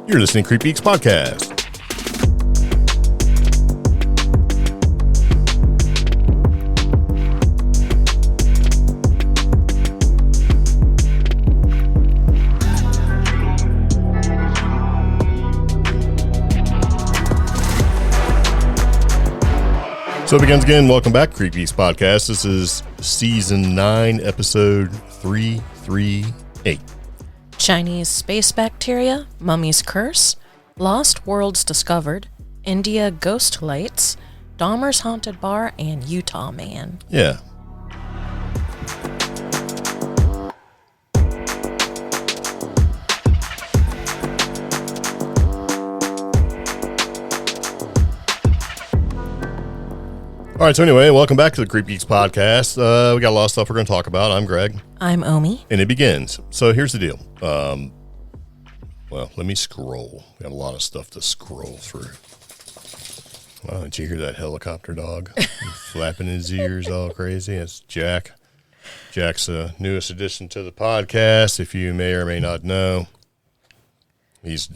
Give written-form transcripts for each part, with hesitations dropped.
You're listening to CreepGeeks Podcast. So it begins again. Welcome back, CreepGeeks Podcast. This is Season 9, Episode 338. Chinese space bacteria, mummy's curse, lost worlds discovered, India ghost lights, Dahmers haunted bar, and Utah man. Yeah. All right, so anyway, welcome back to the CreepGeeks Podcast. We got a lot of stuff we're going to talk about. I'm Greg. I'm Omi. And it begins. So here's the deal. Well, let me scroll. We got a lot of stuff to scroll through. Wow, did you hear that helicopter dog flapping his ears all crazy? That's Jack. Jack's the newest addition to the podcast, if you may or may not know. He's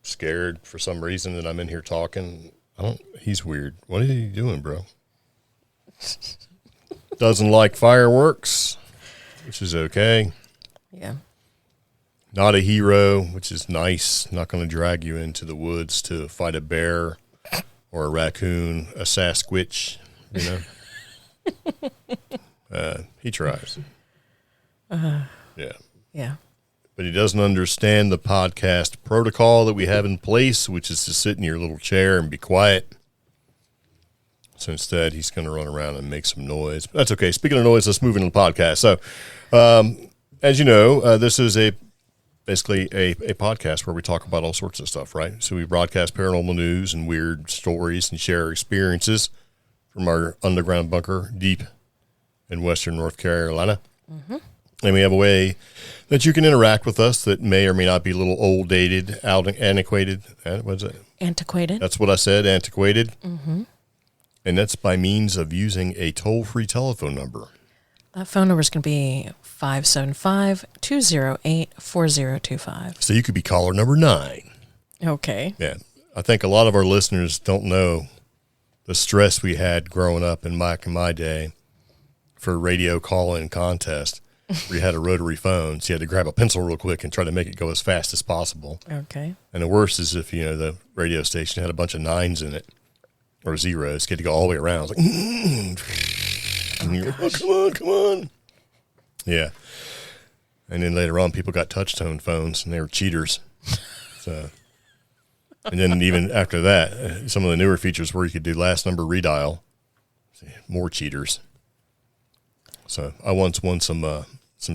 scared for some reason that I'm in here talking. He's weird. What are you doing, bro? Doesn't like fireworks, which is okay. Yeah. Not a hero, which is nice. Not going to drag you into the woods to fight a bear or a raccoon, a Sasquatch, you know. He tries. Yeah. Yeah. But he doesn't understand the podcast protocol that we have in place, which is to sit in your little chair and be quiet. So instead, he's going to run around and make some noise. But that's okay. Speaking of noise, let's move into the podcast. So, as you know, this is basically a podcast where we talk about all sorts of stuff, right? So we broadcast paranormal news and weird stories and share experiences from our underground bunker deep in western North Carolina. Mm-hmm. And we have a way that you can interact with us that may or may not be a little old, dated, antiquated. What's it? Antiquated. That's what I said, antiquated. Mm-hmm. And that's by means of using a toll-free telephone number. That phone number is going to be 575-208-4025. So you could be caller number 9. Okay. Yeah. I think a lot of our listeners don't know the stress we had growing up in my day for radio call-in contest. We had a rotary phone, so you had to grab a pencil real quick and try to make it go as fast as possible. Okay. And the worst is if, the radio station had a bunch of 9s in it, or zeros, get to go all the way around. It's like, and you're like, oh, come on. Yeah. And then later on, people got touch-tone phones, and they were cheaters. So, and then even after that, some of the newer features where you could do last number redial, more cheaters. So I once won some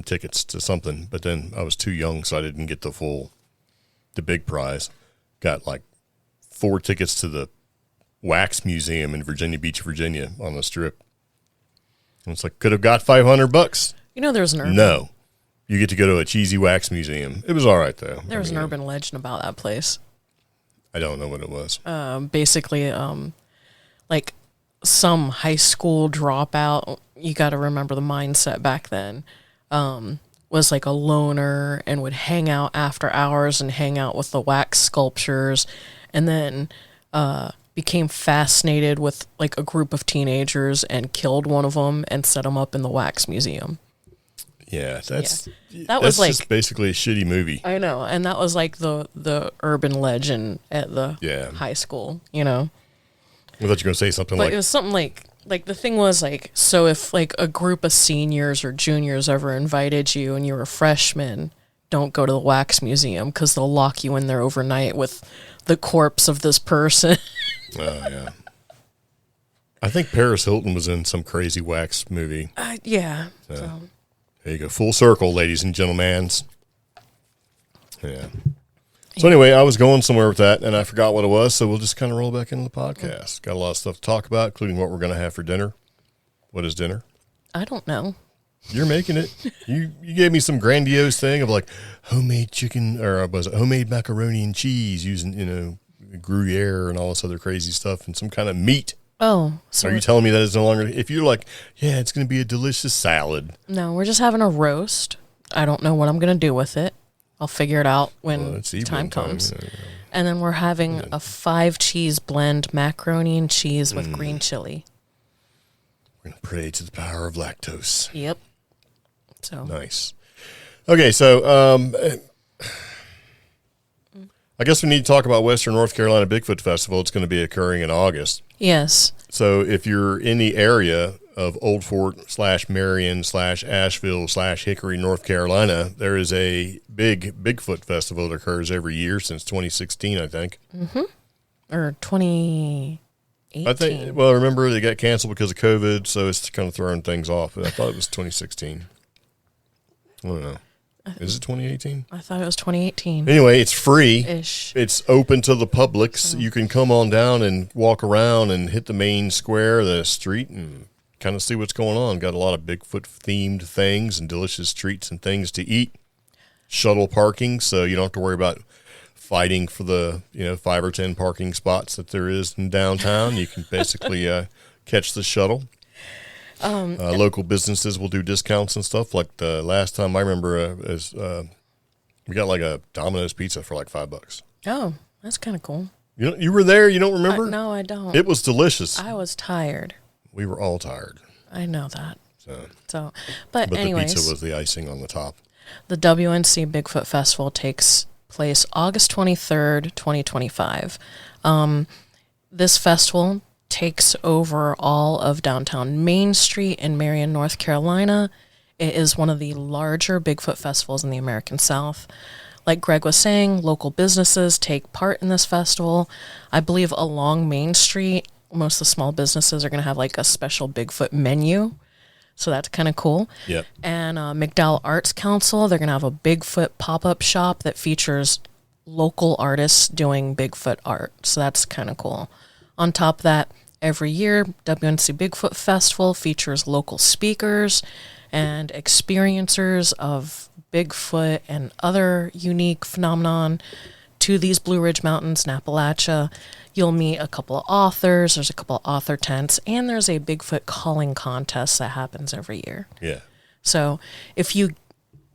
tickets to something, but then I was too young, so I didn't get the big prize. Got like 4 tickets to the Wax Museum in Virginia Beach, Virginia, on the Strip. And it's like, could have got $500. There's an urban. No, you get to go to a cheesy wax museum. It was all right though. There was an urban legend about that place. I don't know what it was. Basically, like some high school dropout. You got to remember the mindset back then. Was like a loner and would hang out after hours and hang out with the wax sculptures, and then became fascinated with like a group of teenagers and killed one of them and set them up in the wax museum. Yeah, that's was like just basically a shitty movie. I know, and that was like the urban legend at the high school. I thought you were going to say something but like... it was something like the thing was like, so if like a group of seniors or juniors ever invited you and you were a freshman, don't go to the wax museum because they'll lock you in there overnight with the corpse of this person. Oh, yeah. I think Paris Hilton was in some crazy wax movie. Yeah. So. There you go. Full circle, ladies and gentlemen. Yeah. So anyway, I was going somewhere with that, and I forgot what it was, so we'll just kind of roll back into the podcast. Got a lot of stuff to talk about, including what we're going to have for dinner. What is dinner? I don't know. You're making it. You gave me some grandiose thing of like homemade chicken, or was it homemade macaroni and cheese using, Gruyere and all this other crazy stuff and some kind of meat. Oh. So are you telling me that it's no longer, if you're like, yeah, it's going to be a delicious salad. No, we're just having a roast. I don't know what I'm going to do with it. I'll figure it out when time comes. And then we're having a 5-cheese blend macaroni and cheese with green chili. We're going to pray to the power of lactose. Yep. So nice. Okay, so I guess we need to talk about Western North Carolina Bigfoot Festival. It's going to be occurring in August. Yes. So if you're in the area of Old Fort / Marion / Asheville / Hickory, North Carolina, there is a big Bigfoot festival that occurs every year since 2016, I think. Mm-hmm. Or 2018. I think. Well, remember they got canceled because of COVID, so it's kind of throwing things off. But I thought it was 2016. I don't know. Is it 2018? I thought it was 2018. Anyway, it's free. Ish. It's open to the public. So you can come on down and walk around and hit the main square of the street and kind of see what's going on. Got a lot of Bigfoot-themed things and delicious treats and things to eat. Shuttle parking, so you don't have to worry about fighting for the 5 or 10 parking spots that there is in downtown. You can basically catch the shuttle. Local businesses will do discounts and stuff. Like the last time I remember, we got like a Domino's pizza for like $5. Oh, that's kind of cool. You were there. You don't remember? No, I don't. It was delicious. I was tired. We were all tired. I know that. So, but anyways, the pizza was the icing on the top. The WNC Bigfoot Festival takes place August 23rd, 2025. This festival takes over all of downtown Main Street in Marion, North Carolina. It is one of the larger Bigfoot festivals in the American South. Like Greg was saying, local businesses take part in this festival. I believe along Main Street, most of the small businesses are going to have like a special Bigfoot menu. So that's kind of cool. Yep. And McDowell Arts Council, they're going to have a Bigfoot pop-up shop that features local artists doing Bigfoot art. So that's kind of cool. On top of that, every year, WNC Bigfoot Festival features local speakers and experiencers of Bigfoot and other unique phenomenon to these Blue Ridge Mountains in Appalachia. You'll meet a couple of authors, there's a couple of author tents, and there's a Bigfoot calling contest that happens every year. Yeah. So if you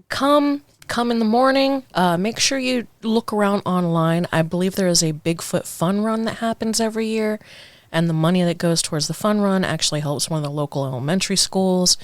come in the morning, make sure you look around online. I believe there is a Bigfoot fun run that happens every year, and the money that goes towards the fun run actually helps one of the local elementary schools.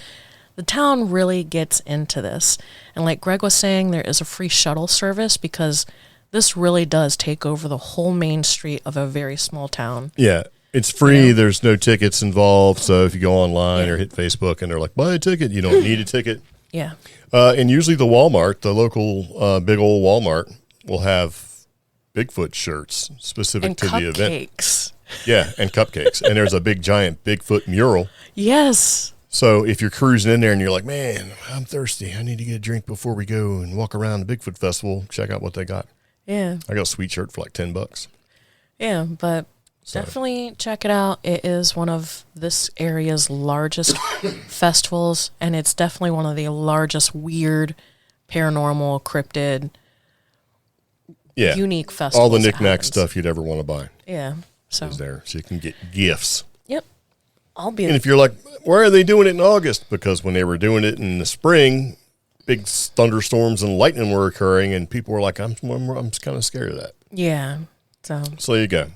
The town really gets into this. And like Greg was saying, there is a free shuttle service because this really does take over the whole main street of a very small town. Yeah. It's free. There's no tickets involved. So if you go online or hit Facebook and they're like, buy a ticket, you don't need a ticket. Yeah. And usually the Walmart, the local big old Walmart, will have Bigfoot shirts specific and to the event. Cupcakes. Yeah, and cupcakes. And there's a big giant Bigfoot mural. Yes. So if you're cruising in there and you're like, man, I'm thirsty. I need to get a drink before we go and walk around the Bigfoot Festival. Check out what they got. Yeah. I got a sweet shirt for like $10. Yeah, but definitely check it out. It is one of this area's largest festivals, and it's definitely one of the largest weird, paranormal, cryptid, unique festivals. All the knick-knack stuff you'd ever want to buy. Yeah. Is there. So you can get gifts. Yep. I'll be And if you're like, why are they doing it in August? Because when they were doing it in the spring, big thunderstorms and lightning were occurring, and people were like, I'm kind of scared of that. Yeah. So there you go.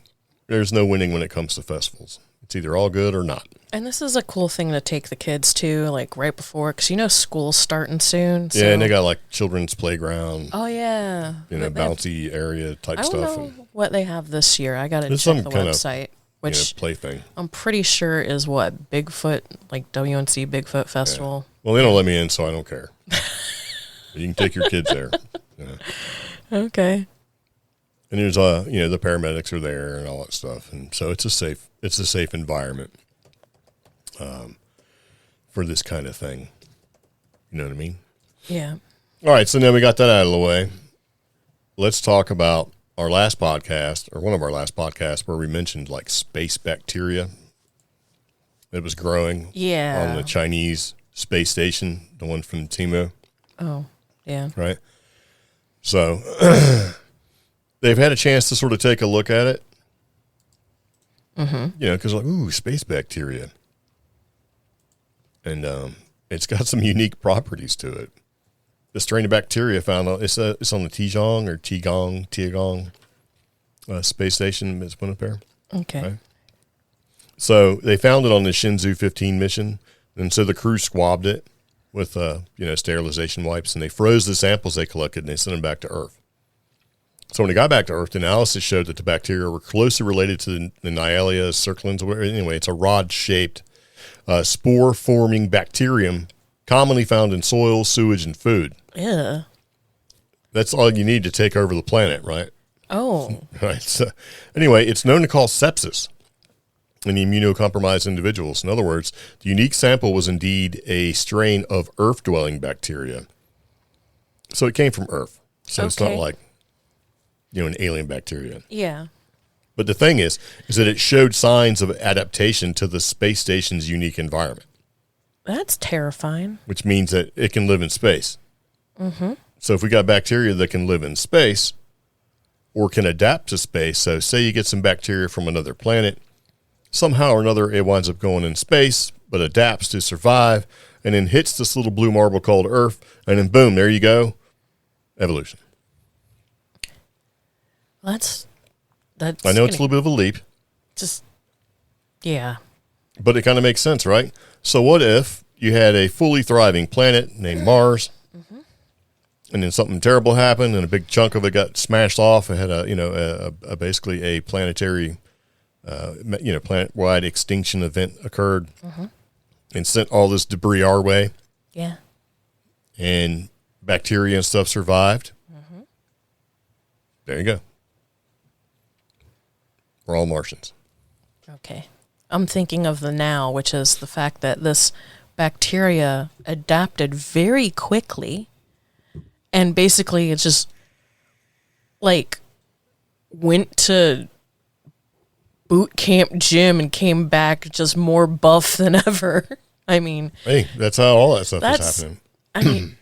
There's no winning when it comes to festivals. It's either all good or not. And this is a cool thing to take the kids to, like right before, because school's starting soon. So. Yeah, and they got like children's playground. Oh yeah, bouncy area type stuff. I don't know what they have this year. I got to check the website, which plaything. I'm pretty sure is what Bigfoot, like WNC Bigfoot Festival. Yeah. Well, they don't let me in, so I don't care. You can take your kids there. Okay. And there's the paramedics are there and all that stuff, and so it's a safe environment for this kind of thing. You know what I mean? Yeah. All right, so now we got that out of the way. Let's talk about our last podcast, or one of our last podcasts, where we mentioned like space bacteria that was growing on the Chinese space station, the one from Timo. Oh, yeah. Right. So they've had a chance to sort of take a look at it. Mm-hmm. Because space bacteria. And it's got some unique properties to it. The strain of bacteria found, it's on the Tiangong space station, Ms. Winnipear. Okay. Right? So they found it on the Shenzhou 15 mission, and so the crew swabbed it with sterilization wipes, and they froze the samples they collected, and they sent them back to Earth. So when they got back to Earth, the analysis showed that the bacteria were closely related to the Nyalia circulans. Anyway, it's a rod-shaped, spore-forming bacterium commonly found in soil, sewage, and food. Yeah. That's all you need to take over the planet, right? Oh. Right. So, anyway, it's known to cause sepsis in immunocompromised individuals. In other words, the unique sample was indeed a strain of Earth-dwelling bacteria. So it came from Earth. So It's not like, an alien bacteria. Yeah. But the thing is that it showed signs of adaptation to the space station's unique environment. That's terrifying. Which means that it can live in space. Mm-hmm. So if we got bacteria that can live in space or can adapt to space, so say you get some bacteria from another planet, somehow or another it winds up going in space, but adapts to survive, and then hits this little blue marble called Earth, and then boom, there you go, evolution. That's I know it's a little bit of a leap. Yeah. But it kind of makes sense, right? So what if you had a fully thriving planet named Mars, and then something terrible happened, and a big chunk of it got smashed off? It had basically a planetary, planet-wide extinction event occurred, and sent all this debris our way. Yeah. And bacteria and stuff survived. There you go. We're all Martians. Okay. I'm thinking of the now, which is the fact that this bacteria adapted very quickly, and basically it just went to boot camp gym and came back just more buff than ever. I mean, hey, that's how all that stuff is happening. I mean,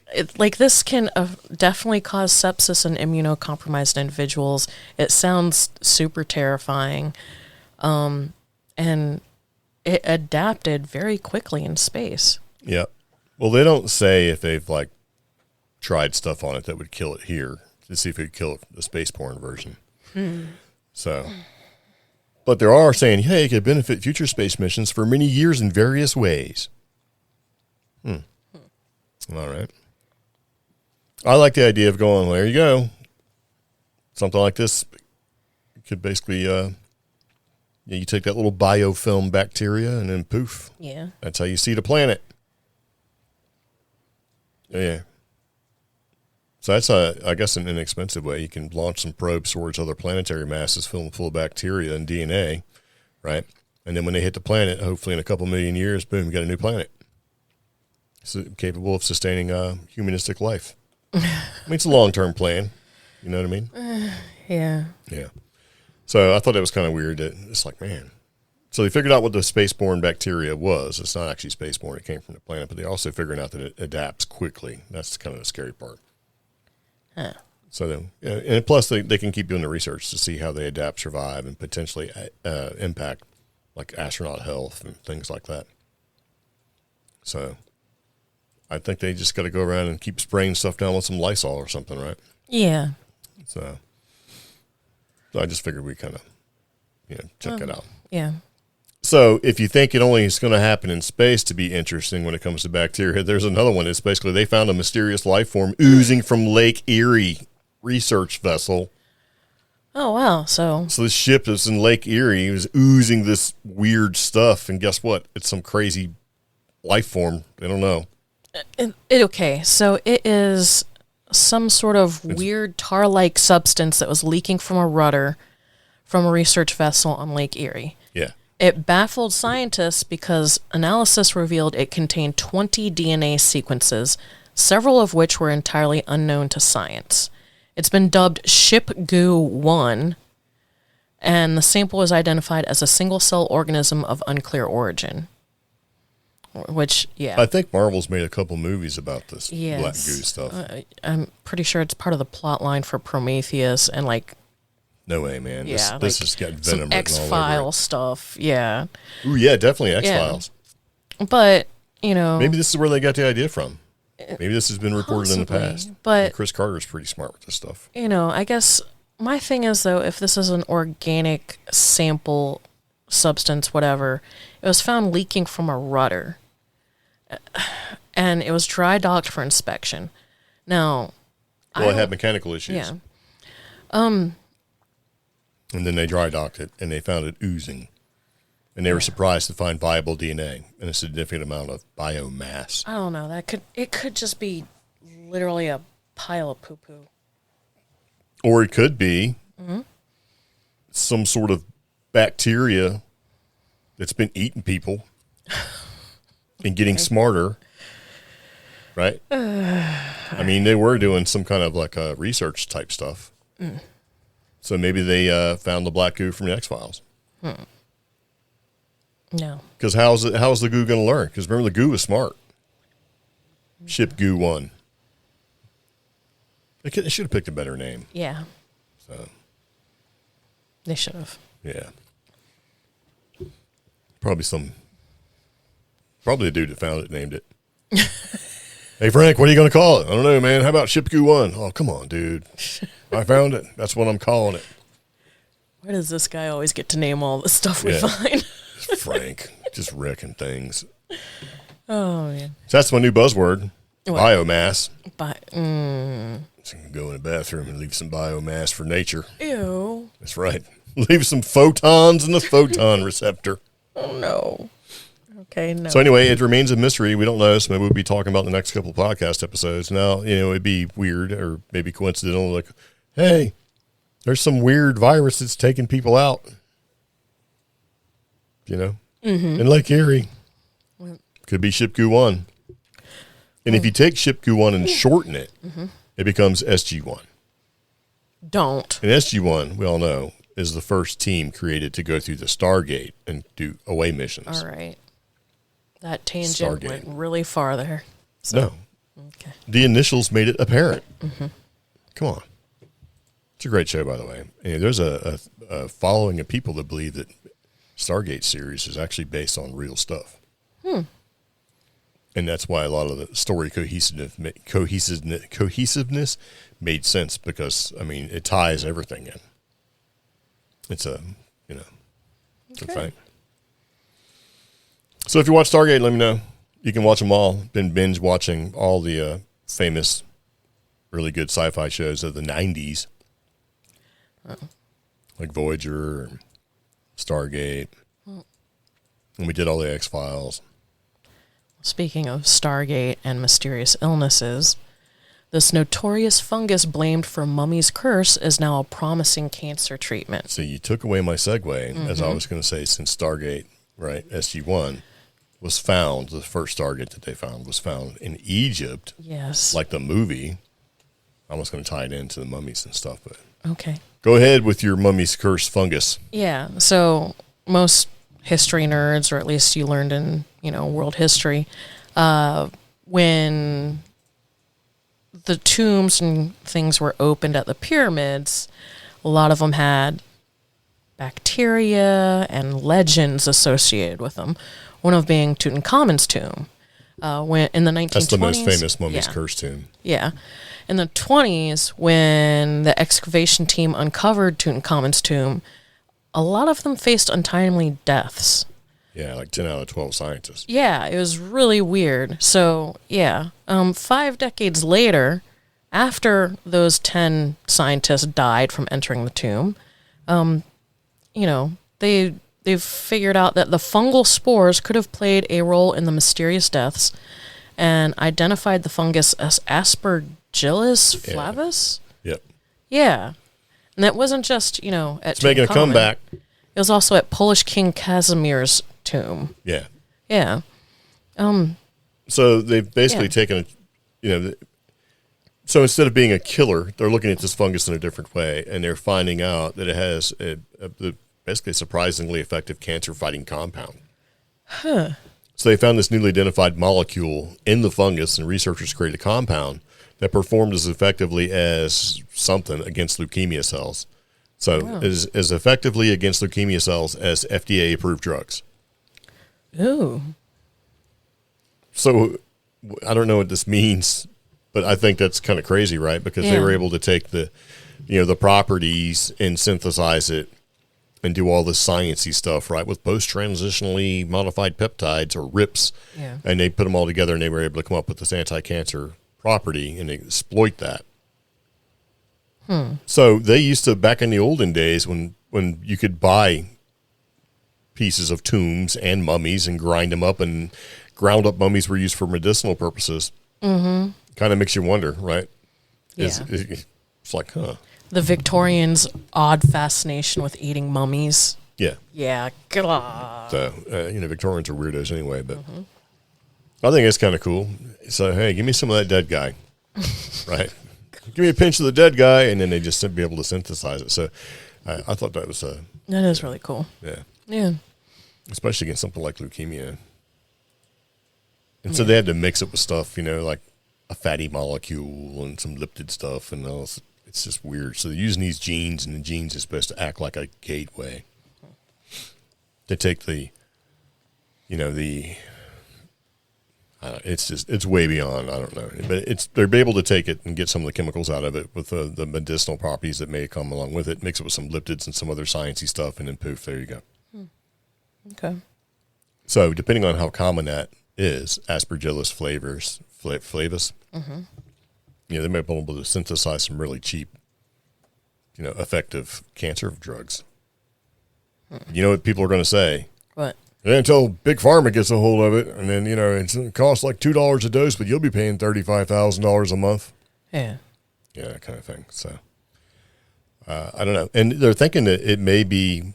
this can definitely cause sepsis in immunocompromised individuals. It sounds super terrifying. And it adapted very quickly in space. Yeah. Well, they don't say if they've tried stuff on it that would kill it here to see if it would kill the spaceborne version. So, but they are saying, hey, it could benefit future space missions for many years in various ways. All right. I like the idea of going, there you go. Something like this could basically, you take that little biofilm bacteria and then poof. Yeah. That's how you see the planet. Yeah. So that's, I guess, an inexpensive way. You can launch some probes towards other planetary masses filled full of bacteria and DNA, right? And then when they hit the planet, hopefully in a couple million years, boom, you got a new planet. It's capable of sustaining humanistic life. I mean, it's a long-term plan. You know what I mean? Yeah. Yeah. So I thought it was kind of weird that it's man. So they figured out what the spaceborne bacteria was. It's not actually spaceborne. It came from the planet, but they also figured out that it adapts quickly. That's kind of the scary part. Huh. So and plus they can keep doing the research to see how they adapt, survive, and potentially impact astronaut health and things like that. So I think they just got to go around and keep spraying stuff down with some Lysol or something, right? Yeah. So I just figured we kind of, check it out. Yeah. So if you think it only is going to happen in space to be interesting when it comes to bacteria, there's another one. It's basically they found a mysterious life form oozing from Lake Erie research vessel. Oh, wow. So this ship is in Lake Erie. It was oozing this weird stuff. And guess what? It's some crazy life form. They don't know. Okay. So it is some sort of weird tar-like substance that was leaking from a rudder from a research vessel on Lake Erie. Yeah. It baffled scientists because analysis revealed it contained 20 DNA sequences, several of which were entirely unknown to science. It's been dubbed Ship Goo 1, and the sample was identified as a single-cell organism of unclear origin. Which, yeah. I think Marvel's made a couple movies about this Yes. black goo stuff. I'm pretty sure it's part of the plot line for Prometheus and No way, man. yeah, This has got venom some written all over X-Files stuff. Yeah. it. Ooh, yeah, definitely X-Files. But, Maybe this is where they got the idea from. Maybe this has been reported in the possibly, past. but Chris Carter's pretty smart with this stuff. I guess my thing is, though, if this is an organic sample substance, whatever, it was found leaking from a rudder. And it was dry docked for inspection. Now, Well, it had mechanical issues. yeah. And then they dry docked it, and they found it oozing. And they were surprised to find viable DNA and a significant amount of biomass. I don't know. It could just be literally a pile of poo-poo. Or it could be some sort of bacteria that's been eating people and getting smarter, right? I mean, they were doing some kind of like research type stuff. So maybe they found the black goo from the X-Files. No. Because how's the goo going to learn? Because remember, the goo was smart. Ship Goo 1. They should have picked a better name. Yeah. So They should have. yeah, probably the dude that found it named it. Hey Frank, what are you going to call it? I don't know, man. How about Ship Goo 1? Oh, come on, dude. I found it. That's what I'm calling it. Why does this guy always get to name all the stuff we Yeah. find? Frank, just wrecking things. Oh, man. So that's my new buzzword. What? Biomass. But, So you can go in the bathroom and leave some biomass for nature. ew. That's right. Leave some photons in the photon receptor. Oh, no. Okay, no. So anyway, it remains a mystery. We don't know. So maybe we'll be talking about the next couple of podcast episodes. Now, it'd be weird or maybe coincidental. Like, hey, there's some weird virus that's taking people out. In Lake Erie. Could be Ship Goo 1. And if you take Ship Goo 1 and shorten it, it becomes SG1. Don't. And SG1, we all know, is the first team created to go through the Stargate and do away missions. All right. That tangent Stargate. went really far there. So, No. okay. The initials made it apparent. Come on. It's a great show, by the way. And there's a following of people that believe that Stargate series is actually based on real stuff. And that's why a lot of the story cohesiveness made sense because, I mean, it ties everything in. It's a thing. So if you watch Stargate, let me know. You can watch them all. Been binge watching all the famous, really good sci-fi shows of the 90s. Like Voyager, and Stargate. And we did all the X-Files. Speaking of Stargate and mysterious illnesses, this notorious fungus blamed for mummy's curse is now a promising cancer treatment. So you took away my segue, as I was going to say, since Stargate, right, SG-1, was found, the first Stargate that they found was found in Egypt, Yes. like the movie. I was going to tie it into the mummies and stuff, but Okay. go ahead with your mummy's curse fungus. Yeah. So most history nerds, or at least you learned in, world history, when the tombs and things were opened at the pyramids, a lot of them had bacteria and legends associated with them. One of being Tutankhamun's tomb. When in the 1920s, That's the most famous mummy's yeah. curse tomb. Yeah. In the 20s, when the excavation team uncovered Tutankhamun's tomb, a lot of them faced untimely deaths. Yeah, like 10 out of 12 scientists. Yeah, it was really weird. So, yeah, 5 decades later, after those 10 scientists died from entering the tomb, they've figured out that the fungal spores could have played a role in the mysterious deaths and identified the fungus as Aspergillus flavus. Yep. Yeah. And that wasn't just, at It's making a Tutankhamun. comeback. It was also at Polish King Casimir's tomb. Yeah. Yeah. So they've basically taken so instead of being a killer, they're looking at this fungus in a different way, and they're finding out that it has basically a surprisingly effective cancer-fighting compound. So they found this newly identified molecule in the fungus, and researchers created a compound that performed as effectively as something against leukemia cells. So as effectively against leukemia cells as FDA-approved drugs. Ooh. So I don't know what this means But I think that's kind of crazy, right? Because they were able to take the properties and synthesize it and do all this sciencey stuff, right? With post-transitionally modified peptides or RIPS. Yeah. And they put them all together and they were able to come up with this anti-cancer property and exploit that. So they used to, back in the olden days when you could buy pieces of tombs and mummies and grind them up, and ground up mummies were used for medicinal purposes. Mm-hmm. Kind of makes you wonder, right? Yeah. It's like, huh. The Victorians' odd fascination with eating mummies. Yeah. Yeah. God. So, Victorians are weirdos anyway, but I think it's kind of cool. So, hey, give me some of that dead guy, right? Give me a pinch of the dead guy, and then they just be able to synthesize it. So I thought that was that is really cool. Yeah. Yeah. Especially against something like leukemia. And so they had to mix it with stuff, like a fatty molecule and some lipid stuff, and all. It's just weird. So they're using these genes, and the genes are supposed to act like a gateway. They take it's way beyond, I don't know. But they're able to take it and get some of the chemicals out of it with the medicinal properties that may come along with it, mix it with some lipids and some other sciencey stuff, and then poof, there you go. Okay. So depending on how common that is, Aspergillus flavus, they may be able to synthesize some really cheap, effective cancer drugs. You know what people are going to say? What? Until Big Pharma gets a hold of it, and then, it costs like $2 a dose, but you'll be paying $35,000 a month. Yeah. Yeah, that kind of thing. So, I don't know. And they're thinking that it may be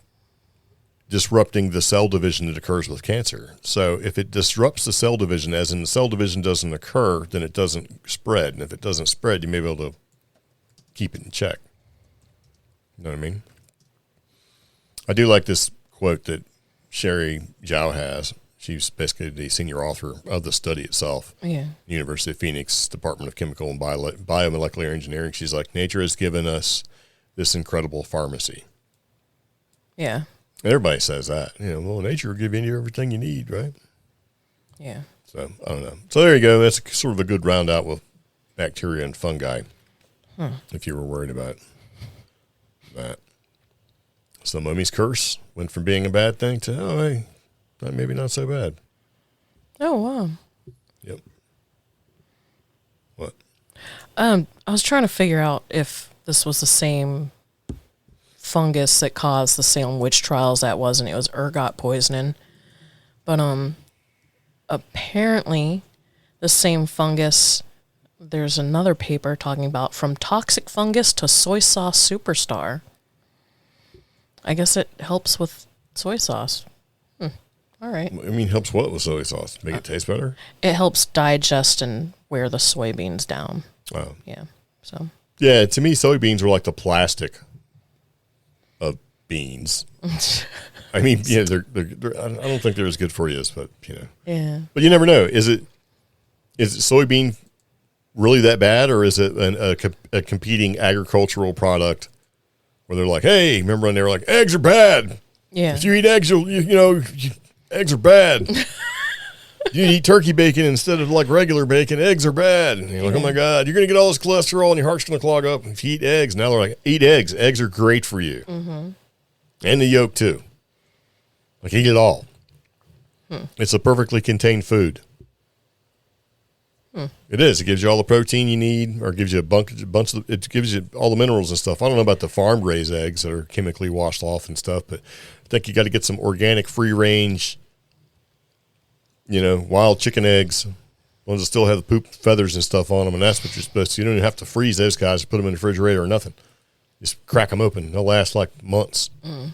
disrupting the cell division that occurs with cancer. So if it disrupts the cell division, as in the cell division doesn't occur, then it doesn't spread. And if it doesn't spread, you may be able to keep it in check. You know what I mean? I do like this quote that Sherry Zhao has. She's basically the senior author of the study itself. Yeah. University of Phoenix, Department of Chemical and Biomolecular Engineering. She's like, nature has given us this incredible pharmacy. Yeah. Everybody says that. Nature will give you everything you need, right? Yeah. So, I don't know. So, there you go. That's sort of a good round out with bacteria and fungi, if you were worried about that. So, mummy's curse went from being a bad thing to, maybe not so bad. Oh, wow. Yep. What? I was trying to figure out if this was the same fungus that caused the Salem witch trials. That wasn't. It was ergot poisoning. But apparently the same fungus, there's another paper talking about from toxic fungus to soy sauce superstar. I guess it helps with soy sauce. All right. I mean, helps what with soy sauce? Make it taste better? It helps digest and wear the soybeans down. Oh. Yeah. So. Yeah, to me, soybeans were like the plastic of beans. I mean, they're I don't think they're as good for you as, but Yeah. But you never know. Is it soybean really that bad, or is it a competing agricultural product where they're like, hey, remember when they were like, eggs are bad? Yeah. If you eat eggs, eggs are bad. You eat turkey bacon instead of like regular bacon. Eggs are bad. And you're like, oh my God, you're going to get all this cholesterol and your heart's going to clog up if you eat eggs. Now they're like, eat eggs. Eggs are great for you. Mm-hmm. And the yolk too. Like, eat it all. It's a perfectly contained food. It is. It gives you all the protein you need, or gives you it gives you all the minerals and stuff. I don't know about the farm raised eggs that are chemically washed off and stuff, but I think you got to get some organic, free range, wild chicken eggs, ones that still have the poop feathers and stuff on them, and that's what you're supposed to. You don't even have to freeze those guys or put them in the refrigerator or nothing. Just crack them open. They'll last like months. And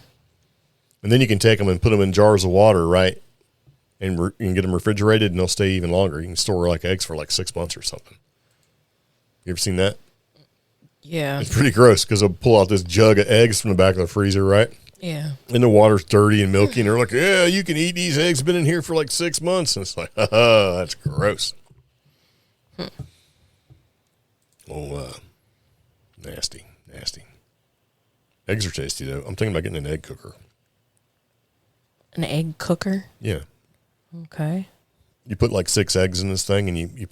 then you can take them and put them in jars of water, right? And you can get them refrigerated, and they'll stay even longer. You can store like eggs for like 6 months or something. You ever seen that? Yeah. It's pretty gross because they'll pull out this jug of eggs from the back of the freezer, right? Yeah. And the water's dirty and milky, and they're like, yeah, you can eat these eggs. Been in here for like 6 months. And it's like, that's gross. Oh, nasty. Eggs are tasty, though. I'm thinking about getting an egg cooker. An egg cooker? Yeah. Okay. You put like 6 eggs in this thing, and you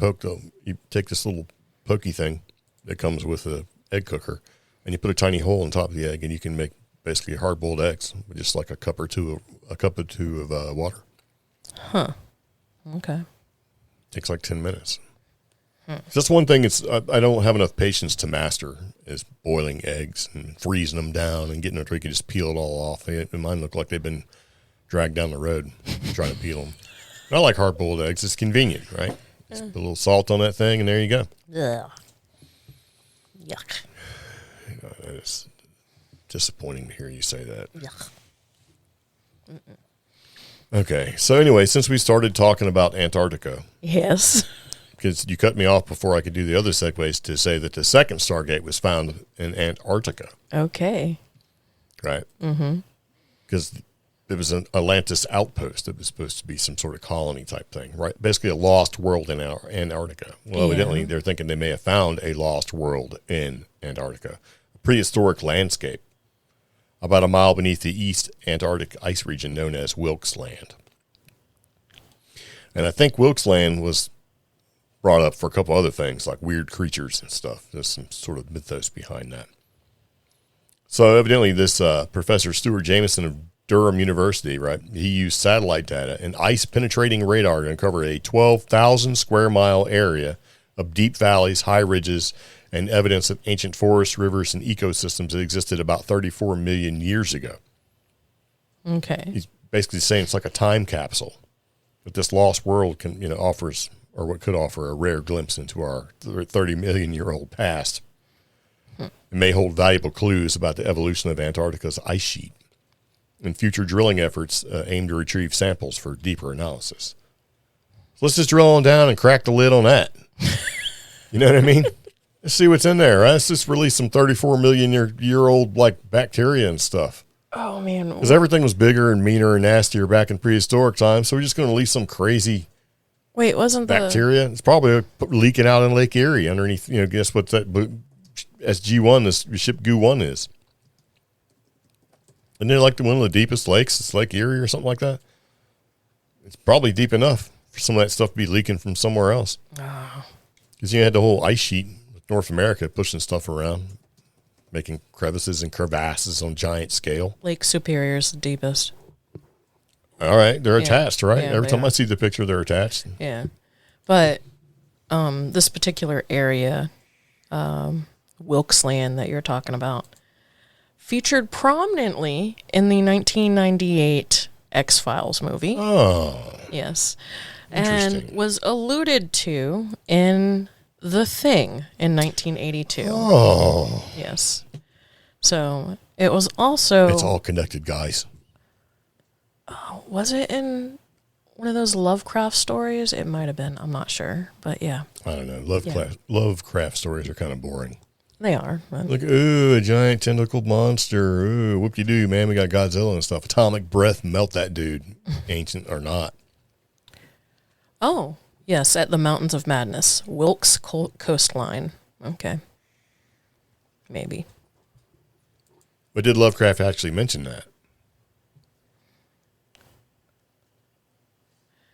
take this little pokey thing that comes with a egg cooker, and you put a tiny hole on top of the egg, and you can make basically hard-boiled eggs with just like a cup or two of water. Huh. Okay. Takes like 10 minutes. That's one thing I don't have enough patience to master is boiling eggs and freezing them down and getting them to where you can just peel it all off. Mine look like they've been dragged down the road trying to peel them. I like hard-boiled eggs. It's convenient, right? Just put a little salt on that thing, and there you go. Ugh. Yuck. It's disappointing to hear you say that. Yuck. Okay, so anyway, since we started talking about Antarctica, Yes. because you cut me off before I could do the other segues to say that the second Stargate was found in Antarctica, Okay. right? Mm-hmm. Because it was an Atlantis outpost. It was supposed to be some sort of colony type thing, right? Basically a lost world in Antarctica. Well, evidently they're thinking they may have found a lost world in Antarctica, a prehistoric landscape about a mile beneath the East Antarctic ice region known as Wilkes Land. And I think Wilkes Land was brought up for a couple other things like weird creatures and stuff. There's some sort of mythos behind that. So evidently this Professor Stuart Jameson of Durham University, right, he used satellite data and ice-penetrating radar to uncover a 12,000 square mile area of deep valleys, high ridges, and evidence of ancient forests, rivers, and ecosystems that existed about 34 million years ago. Okay. He's basically saying it's like a time capsule that this lost world can, offers, or what could offer a rare glimpse into our 30 million year old past. It may hold valuable clues about the evolution of Antarctica's ice sheet and future drilling efforts aim to retrieve samples for deeper analysis. So let's just drill on down and crack the lid on that. You know what I mean? Let's see what's in there. Right? Let's just release some 34 million year old like bacteria and stuff. Oh, man. Because everything was bigger and meaner and nastier back in prehistoric times, so we're just going to release some crazy Wait, wasn't bacteria. It's probably leaking out in Lake Erie underneath, guess what that SG-1, this ship Goo-1 is. Isn't it like one of the deepest lakes? It's Lake Erie or something like that. It's probably deep enough for some of that stuff to be leaking from somewhere else. Because you had the whole ice sheet with North America pushing stuff around, making crevices and crevasses on giant scale. Lake Superior's the deepest. All right, they're attached, right? Yeah, Every time I see the picture, they're attached. Yeah. But this particular area, Wilkes Land that you're talking about, featured prominently in the 1998 X-Files movie. Oh. Yes. And was alluded to in The Thing in 1982. Oh. Yes. So it was also... It's all connected, guys. Was it in one of those Lovecraft stories? It might have been. I'm not sure. But yeah. I don't know. Lovecraft stories are kind of boring. They are. Like, ooh, a giant tentacled monster. Ooh, whoop-de-doo, man. We got Godzilla and stuff. Atomic breath, melt that dude, ancient or not. Oh, yes, at the Mountains of Madness. Wilkes Coastline. Okay. Maybe. But did Lovecraft actually mention that?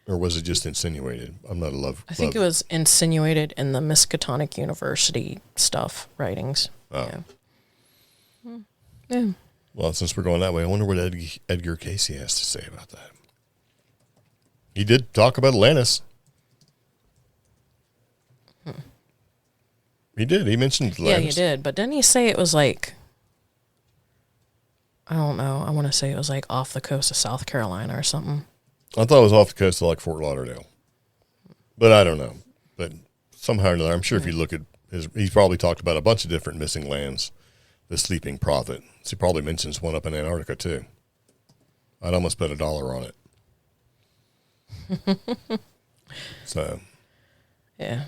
Or was it just insinuated? I'm not a I think it was insinuated in the Miskatonic University stuff, writings. Oh. Yeah. Yeah. Well, since we're going that way, I wonder what Edgar Casey has to say about that. He did talk about Atlantis. He did. He mentioned Atlantis. Yeah, he did. But didn't he say it was like, I don't know, I want to say it was like off the coast of South Carolina or something. I thought it was off the coast of like Fort Lauderdale. But I don't know. But somehow or another, I'm sure if you look at he's probably talked about a bunch of different missing lands. The Sleeping Prophet. So he probably mentions one up in Antarctica too. I'd almost bet $1 on it. So. Yeah.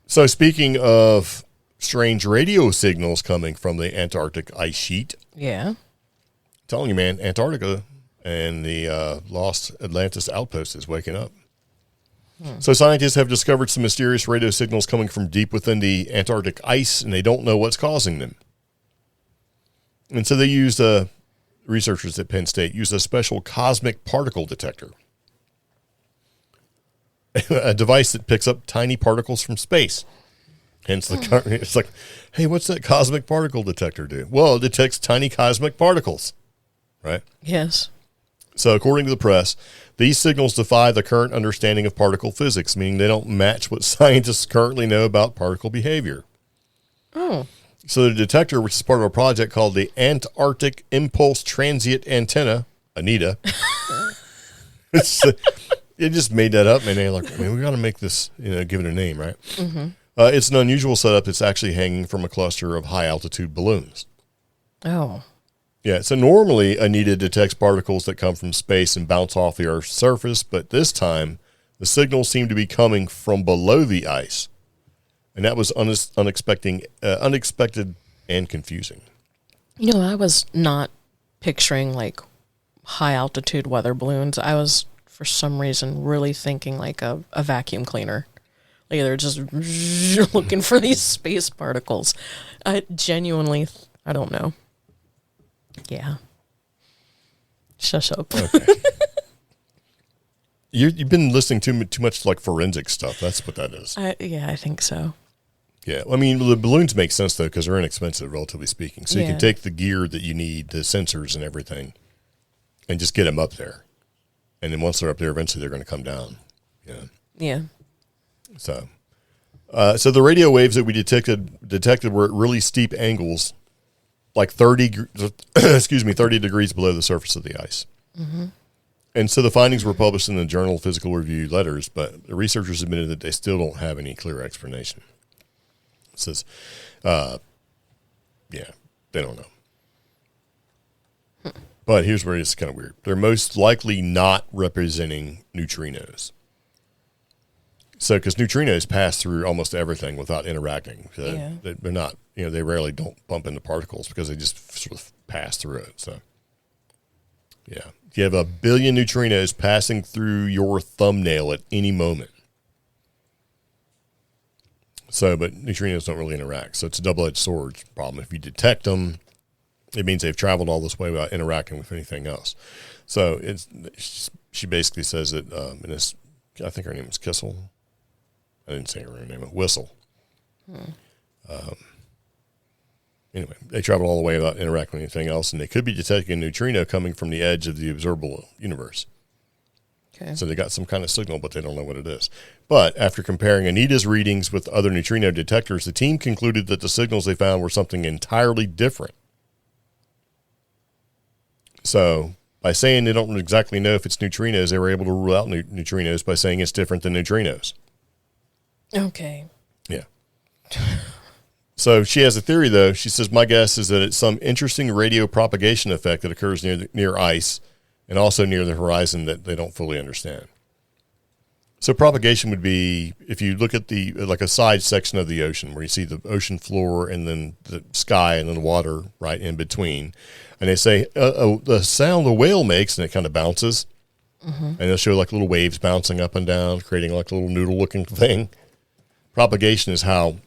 So speaking of strange radio signals coming from the Antarctic ice sheet. Yeah. I'm telling you, man, Antarctica and the lost Atlantis outpost is waking up. So scientists have discovered some mysterious radio signals coming from deep within the Antarctic ice, and they don't know what's causing them. And so they used, researchers at Penn State used a special cosmic particle detector, a device that picks up tiny particles from space. Hence it's like, hey, what's that cosmic particle detector do? Well, it detects tiny cosmic particles, right? Yes. So according to the press, these signals defy the current understanding of particle physics, meaning they don't match what scientists currently know about particle behavior. Oh. So the detector, which is part of a project called the Antarctic Impulse Transient Antenna, ANITA, it just made that up, and they're like, man, we got to make this, give it a name, right? Mm-hmm. It's an unusual setup. It's actually hanging from a cluster of high-altitude balloons. Oh. Yeah, so normally ANITA detects particles that come from space and bounce off the Earth's surface, but this time the signals seem to be coming from below the ice, and that was unexpected and confusing. I was not picturing like high-altitude weather balloons. I was, for some reason, really thinking like a vacuum cleaner. Like they're just looking for these space particles. I genuinely, I don't know. Yeah. Shush up. Okay. You've been listening too much like forensic stuff. That's what that is. I think so. Yeah. I mean, the balloons make sense, though, because they're inexpensive, relatively speaking. So you Yeah. can take the gear that you need, the sensors and everything, and just get them up there. And then once they're up there, eventually they're going to come down. Yeah. Yeah. So the radio waves that we detected were at really steep angles, like 30 degrees below the surface of the ice. Mm-hmm. And so the findings were published in the Journal Physical Review Letters, but the researchers admitted that they still don't have any clear explanation. It says, they don't know. But here's where it's kind of weird. They're most likely not representing neutrinos. So, because neutrinos pass through almost everything without interacting. So Yeah. they're not, they rarely don't bump into particles because they just sort of pass through it. So, yeah. You have 1 billion neutrinos passing through your thumbnail at any moment. So, but neutrinos don't really interact. So it's a double-edged sword problem. If you detect them, it means they've traveled all this way without interacting with anything else. So she basically says that in this, I think her name is Kissel. I didn't say her name, Whistle. Anyway, they travel all the way without interacting with anything else, and they could be detecting a neutrino coming from the edge of the observable universe. Okay. So they got some kind of signal, but they don't know what it is. But after comparing ANITA's readings with other neutrino detectors, the team concluded that the signals they found were something entirely different. So by saying they don't exactly know if it's neutrinos, they were able to rule out neutrinos by saying it's different than neutrinos. Okay. Yeah. So she has a theory, though. She says, my guess is that it's some interesting radio propagation effect that occurs near ice and also near the horizon that they don't fully understand. So propagation would be, if you look at like a side section of the ocean where you see the ocean floor and then the sky and then the water right in between. And they say the sound a whale makes, and it kind of bounces. Mm-hmm. And they'll show like little waves bouncing up and down, creating like a little noodle-looking thing. Propagation is how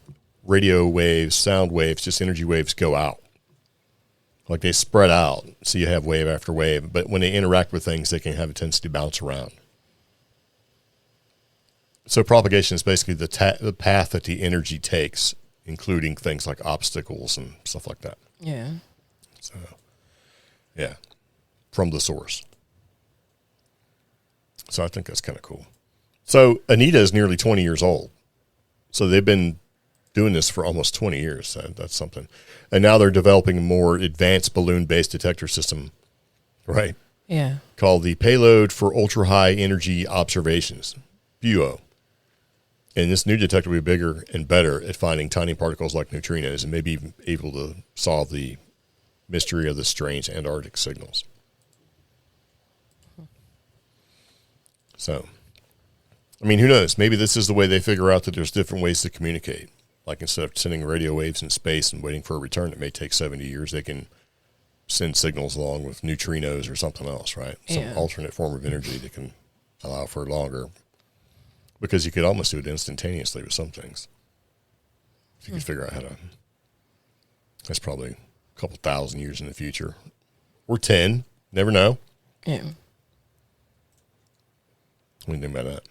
radio waves, sound waves, just energy waves go out. Like they spread out, so you have wave after wave. But when they interact with things, they can have a tendency to bounce around. So propagation is basically the path that the energy takes, including things like obstacles and stuff like that. Yeah. So, yeah, from the source. So I think that's kind of cool. So ANITA is nearly 20 years old. So they've been doing this for almost 20 years. So that's something. And now they're developing a more advanced balloon-based detector system, right? Yeah. Called the Payload for Ultra-High Energy Observations, PUO. And this new detector will be bigger and better at finding tiny particles like neutrinos and maybe even able to solve the mystery of the strange Antarctic signals. So, I mean, who knows? Maybe this is the way they figure out that there's different ways to communicate. Like instead of sending radio waves in space and waiting for a return that may take 70 years, they can send signals along with neutrinos or something else, right? Some alternate form of energy that can allow for longer. Because you could almost do it instantaneously with some things. If you could figure out how to. That's probably a couple thousand years in the future. Or 10. Never know. Yeah. What do you think about that?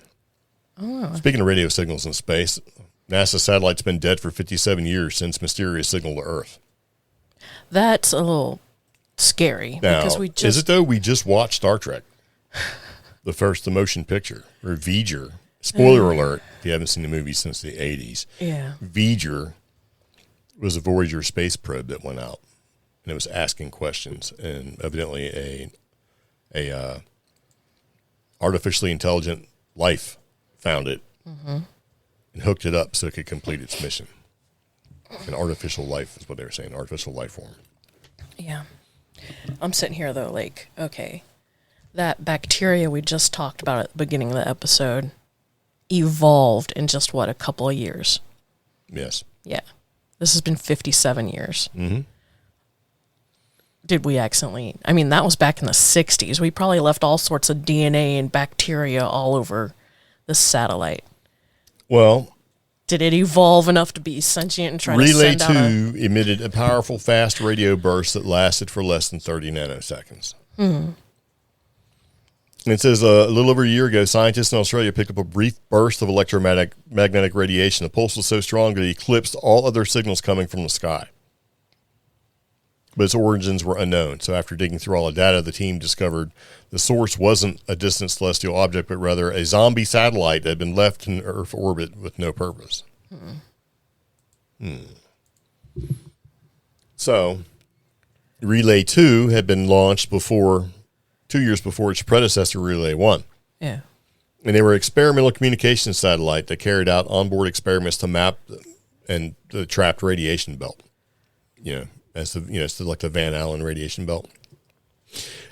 Oh. Speaking of radio signals in space, NASA satellite's been dead for 57 years since mysterious signal to Earth. That's a little scary. Now, because we is it though? We just watched Star Trek, the motion picture, or Voyager. Spoiler alert, if you haven't seen the movie since the 80s. Yeah. Voyager was a Voyager space probe that went out, and it was asking questions, and evidently a artificially intelligent life found it and hooked it up so it could complete its mission. An artificial life is what they were saying, artificial life form. Yeah. I'm sitting here, though, like, okay, that bacteria we just talked about at the beginning of the episode evolved in just, what, a couple of years? Yes. Yeah. This has been 57 years. Mm-hmm. Did we accidentally... I mean, that was back in the 60s. We probably left all sorts of DNA and bacteria all over the satellite. Well... Did it evolve enough to be sentient and try to Relay send out 2 emitted a powerful, fast radio burst that lasted for less than 30 nanoseconds. And it says a little over a year ago, scientists in Australia picked up a brief burst of electromagnetic radiation. The pulse was so strong that it eclipsed all other signals coming from the sky. But its origins were unknown. So after digging through all the data, the team discovered the source wasn't a distant celestial object, but rather a zombie satellite that had been left in Earth orbit with no purpose. So, Relay 2 had been launched 2 years before its predecessor, Relay 1. Yeah. And they were an experimental communications satellite that carried out onboard experiments to map the trapped radiation belt. It's like the Van Allen radiation belt.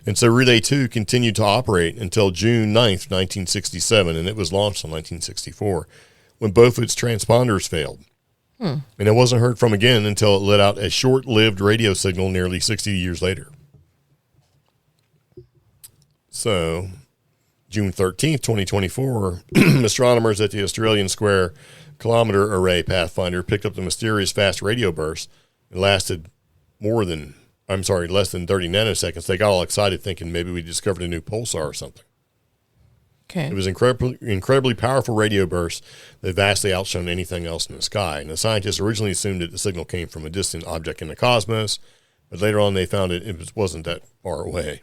And so Relay 2 continued to operate until June 9th, 1967, and it was launched in 1964 when both of its transponders failed. And it wasn't heard from again until it let out a short-lived radio signal nearly 60 years later. So, June 13th, 2024, astronomers at the Australian Square Kilometre Array Pathfinder picked up the mysterious fast radio burst. It lasted less than 30 nanoseconds. They got all excited thinking maybe we discovered a new pulsar or something. Okay. It was incredibly powerful radio burst that vastly outshone anything else in the sky. And the scientists originally assumed that the signal came from a distant object in the cosmos, but later on they found it wasn't that far away.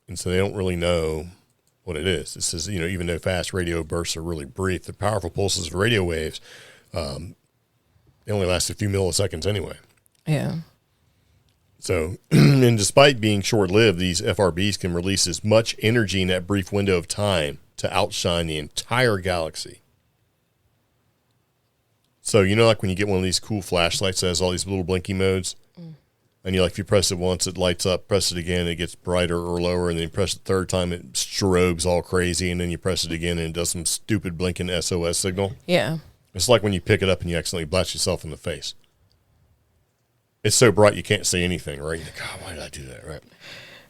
And so they don't really know what it is. It says, even though fast radio bursts are really brief, the powerful pulses of radio waves, they only last a few milliseconds anyway. Yeah. So, and despite being short-lived, these FRBs can release as much energy in that brief window of time to outshine the entire galaxy. So, like when you get one of these cool flashlights that has all these little blinky modes, and if you press it once, it lights up, press it again, it gets brighter or lower, and then you press it the third time, it strobes all crazy, and then you press it again, and it does some stupid blinking SOS signal. Yeah. It's like when you pick it up and you accidentally blast yourself in the face. It's so bright you can't see anything, right? You're like, God, why did I do that, right?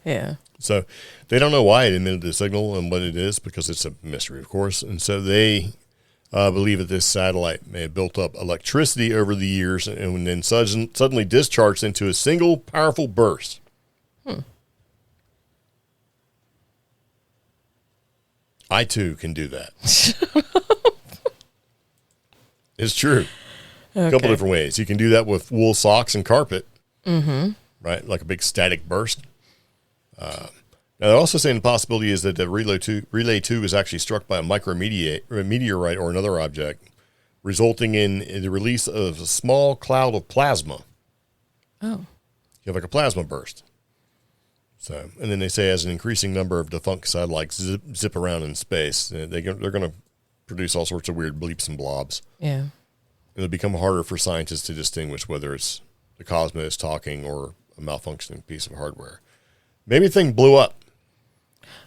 Yeah. So they don't know why it emitted the signal and what it is because it's a mystery, of course. And so they believe that this satellite may have built up electricity over the years and then suddenly discharged into a single powerful burst. I, too, can do that. It's true. Okay. A couple different ways. You can do that with wool socks and carpet, right? Like a big static burst. Now, they're also saying the possibility is that the Relay 2 was actually struck by a meteorite or another object, resulting in the release of a small cloud of plasma. Oh. You have like a plasma burst. So, and then they say as an increasing number of defunct satellites zip around in space, they're going to produce all sorts of weird bleeps and blobs. Yeah. It'll become harder for scientists to distinguish whether it's the cosmos talking or a malfunctioning piece of hardware. Maybe the thing blew up.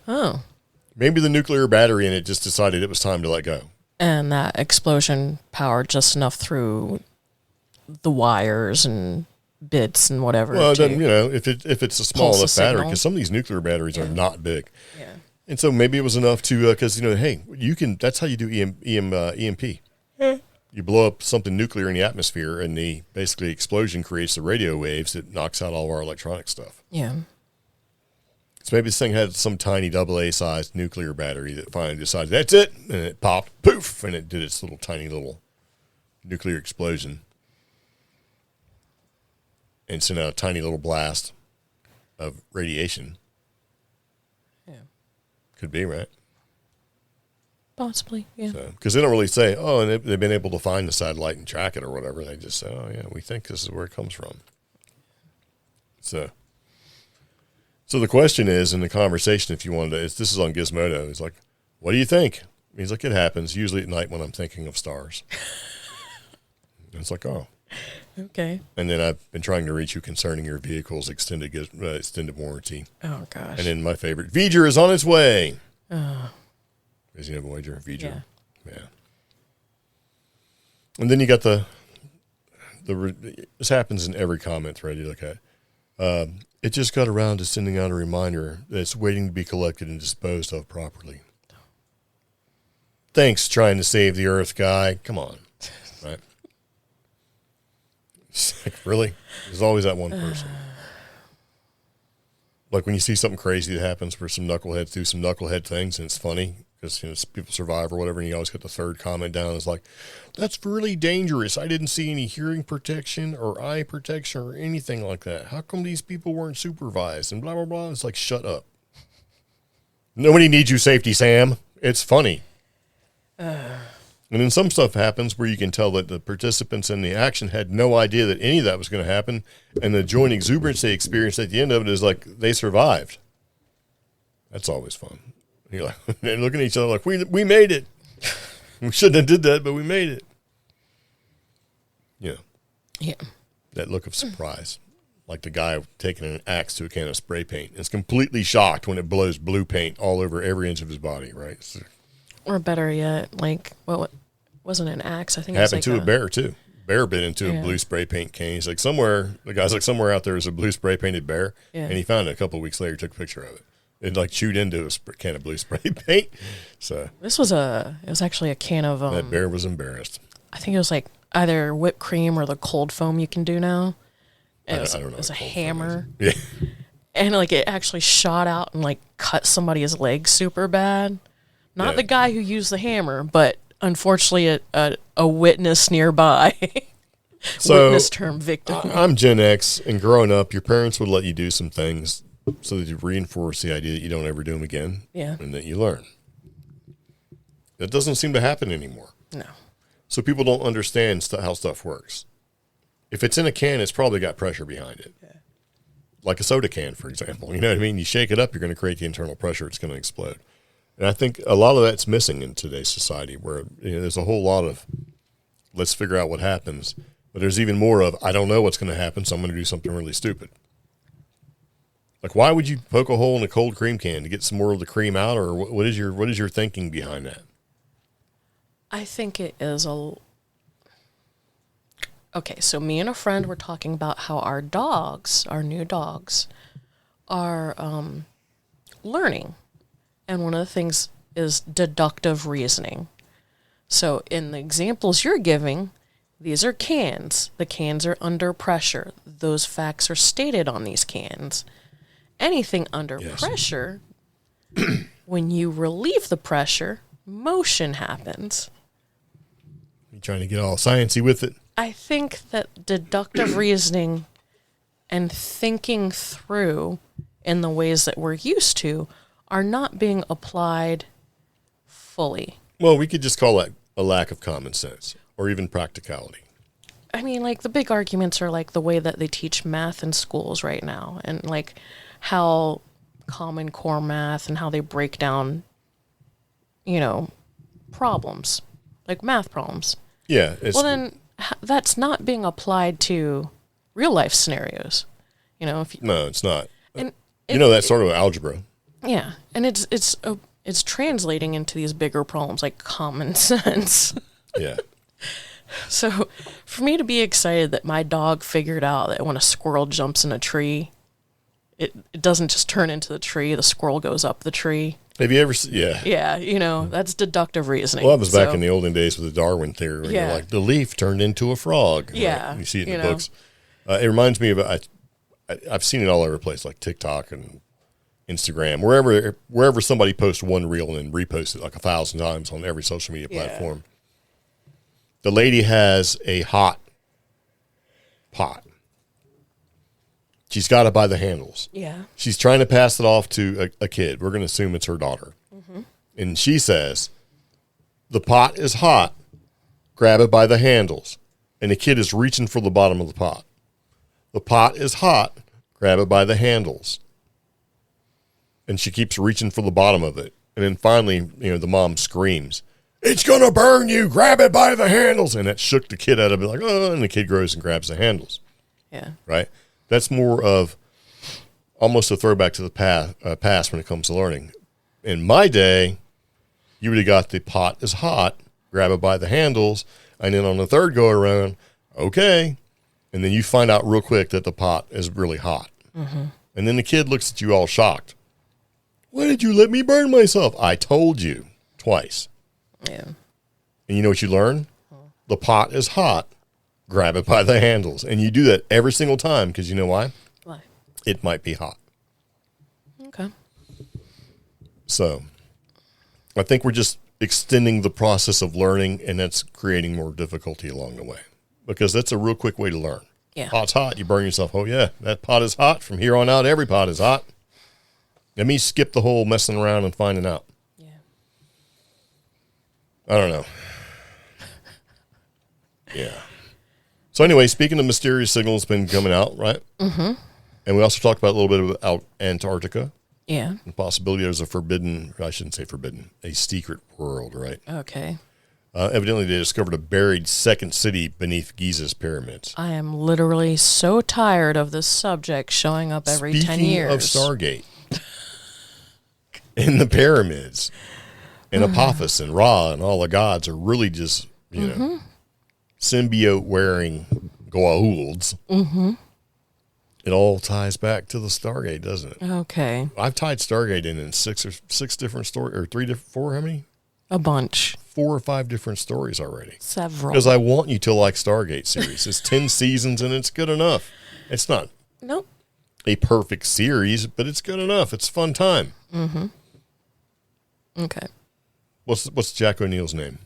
Oh. Maybe the nuclear battery in it just decided it was time to let go. And that explosion powered just enough through the wires and bits and whatever. Well, then, if it's a small enough battery, because some of these nuclear batteries are not big. Yeah. And so maybe it was enough to, because, hey, you can, that's how you do EMP. You blow up something nuclear in the atmosphere, and the basically explosion creates the radio waves that knocks out all of our electronic stuff. Yeah. So maybe this thing had some tiny AA sized nuclear battery that finally decided that's it, and it popped, poof, and it did its little tiny little nuclear explosion and sent out a tiny little blast of radiation. Yeah. Could be, right? Possibly, yeah. Because they don't really say, oh, and they've been able to find the satellite and track it or whatever. They just say, oh, yeah, we think this is where it comes from. So the question is, in the conversation, if you wanted to, this is on Gizmodo, it's like, what do you think? He's like, it happens usually at night when I'm thinking of stars. And it's like, oh. Okay. And then I've been trying to reach you concerning your vehicle's extended warranty. Oh, gosh. And then my favorite, Voyager is on its way. Oh. Is he a Voyager? Voyager. Yeah. And then you got this happens in every comment thread you look at. It just got around to sending out a reminder that it's waiting to be collected and disposed of properly. Thanks, trying to save the Earth, guy. Come on. Right? It's like, really? There's always that one person. Like when you see something crazy that happens where some knuckleheads do some knucklehead things and it's funny because people survive or whatever, and you always get the third comment down. It's like, that's really dangerous. I didn't see any hearing protection or eye protection or anything like that. How come these people weren't supervised? And blah, blah, blah. It's like, shut up. Nobody needs you safety, Sam. It's funny. And then some stuff happens where you can tell that the participants in the action had no idea that any of that was going to happen. And the joint exuberance they experienced at the end of it is like they survived. That's always fun. You're like, they're looking at each other like, we made it. We shouldn't have did that, but we made it. Yeah. Yeah. That look of surprise. Like the guy taking an axe to a can of spray paint. Is completely shocked when it blows blue paint all over every inch of his body, right? So, or better yet, like, what wasn't an axe? I think it happened was like to a bear, too. Bear bit into a blue spray paint can. He's like, the guy's like, somewhere out there is a blue spray painted bear. Yeah. And he found it a couple of weeks later, took a picture of it. It like chewed into a can of blue spray paint. So it was actually a can of that bear was embarrassed. I think it was like either whipped cream or the cold foam you can do now. I don't know. It was a hammer. Yeah. And like it actually shot out and like cut somebody's leg super bad. Not the guy who used the hammer, but unfortunately a witness nearby. So, witness term victim. I'm Gen X, and growing up, your parents would let you do some things so that you reinforce the idea that you don't ever do them again. Yeah. And that you learn. That doesn't seem to happen anymore. No. So people don't understand how stuff works. If it's in a can, it's probably got pressure behind it. Yeah. Like a soda can, for example. You know what I mean? You shake it up, you're going to create the internal pressure. It's going to explode. And I think a lot of that's missing in today's society where there's a whole lot of let's figure out what happens. But there's even more of I don't know what's going to happen, so I'm going to do something really stupid. Like, why would you poke a hole in a cold cream can to get some more of the cream out, or what is your thinking behind that? I think it is okay, so me and a friend were talking about how our new dogs, are learning. And one of the things is deductive reasoning. So in the examples you're giving, these are cans. The cans are under pressure. Those facts are stated on these cans. Anything under pressure, when you relieve the pressure, motion happens. You trying to get all sciencey with it? I think that deductive reasoning and thinking through in the ways that we're used to are not being applied fully. Well, we could just call that a lack of common sense or even practicality. I mean, like, the big arguments are, like, the way that they teach math in schools right now and, like, how Common Core math and how they break down, problems, like math problems. Yeah. Well, then that's not being applied to real-life scenarios, No, it's not. And that's sort of algebra. Yeah, and it's translating into these bigger problems like common sense. Yeah. So for me to be excited that my dog figured out that when a squirrel jumps in a tree, it doesn't just turn into the tree, the squirrel goes up the tree. Have you ever Yeah. Yeah, that's deductive reasoning. Well, that was back in the olden days with the Darwin theory where you're like, the leaf turned into a frog. Yeah. Right? You see it in the books. It reminds me of, I've seen it all over the place, like TikTok and Instagram, wherever somebody posts one reel and then reposts it like 1,000 times on every social media platform. The lady has a hot pot. She's got it by the handles. Yeah. She's trying to pass it off to a kid. We're going to assume it's her daughter. Mm-hmm. And she says, the pot is hot. Grab it by the handles. And the kid is reaching for the bottom of the pot. The pot is hot. Grab it by the handles. And she keeps reaching for the bottom of it. And then finally, the mom screams, it's going to burn you. Grab it by the handles. And that shook the kid out of it like, oh, and the kid grows and grabs the handles. Yeah. Right? That's more of almost a throwback to the past when it comes to learning. In my day, you would have got the pot is hot, grab it by the handles, and then on the third go around, okay. And then you find out real quick that the pot is really hot. Mm-hmm. And then the kid looks at you all shocked. Why did you let me burn myself? I told you twice. Yeah. And you know what you learn? The pot is hot. Grab it by the handles. And you do that every single time because you know why? Why? It might be hot. Okay. So I think we're just extending the process of learning, and that's creating more difficulty along the way because that's a real quick way to learn. Yeah. Pot's hot. You burn yourself. Oh, yeah, that pot is hot. From here on out, every pot is hot. Let me skip the whole messing around and finding out. Yeah. I don't know. Yeah. So anyway, speaking of mysterious signals been coming out, right? Mm-hmm. And we also talked about a little bit about Antarctica. Yeah. The possibility there's a secret world, right? Okay. Evidently, they discovered a buried second city beneath Giza's pyramids. I am literally so tired of this subject showing up every 10 years. Speaking of Stargate, and the pyramids, and Apophis and Ra and all the gods are really just, symbiote-wearing Goa'ulds. Mm-hmm. It all ties back to the Stargate, doesn't it? Okay. I've tied Stargate in six different stories, or four, how many? A bunch. 4 or 5 different stories already. Several. Because I want you to like Stargate series. It's 10 seasons and it's good enough. It's not a perfect series, but it's good enough. It's a fun time. Mm-hmm. Okay. What's Jack O'Neill's name?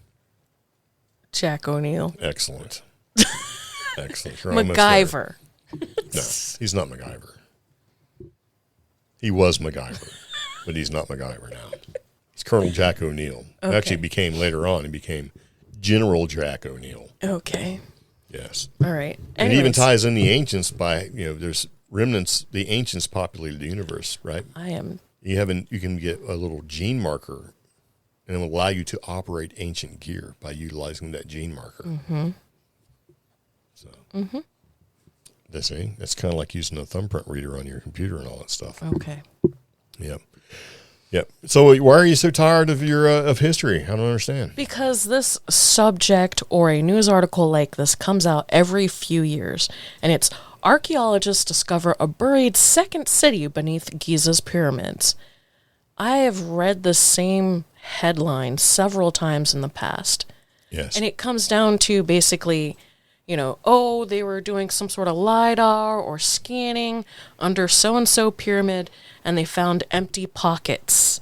Jack O'Neill. Excellent. Excellent. MacGyver. No, he's not MacGyver. He was MacGyver, but he's not MacGyver now. It's Colonel Jack O'Neill. Okay. Actually became later on, he became General Jack O'Neill. Okay. Yes. All right. And it even ties in the ancients by, there's remnants, the ancients populated the universe, right? You can get a little gene marker and it will allow you to operate ancient gear by utilizing that gene marker. Mm-hmm. So, that's kind of like using a thumbprint reader on your computer and all that stuff. Okay. Yep. Yep. So why are you so tired of your of history? I don't understand. Because this subject or a news article like this comes out every few years, and it's archaeologists discover a buried second city beneath Giza's pyramids. I have read the same headline several times in the past. Yes. And it comes down to basically, they were doing some sort of LiDAR or scanning under so-and-so pyramid, and they found empty pockets.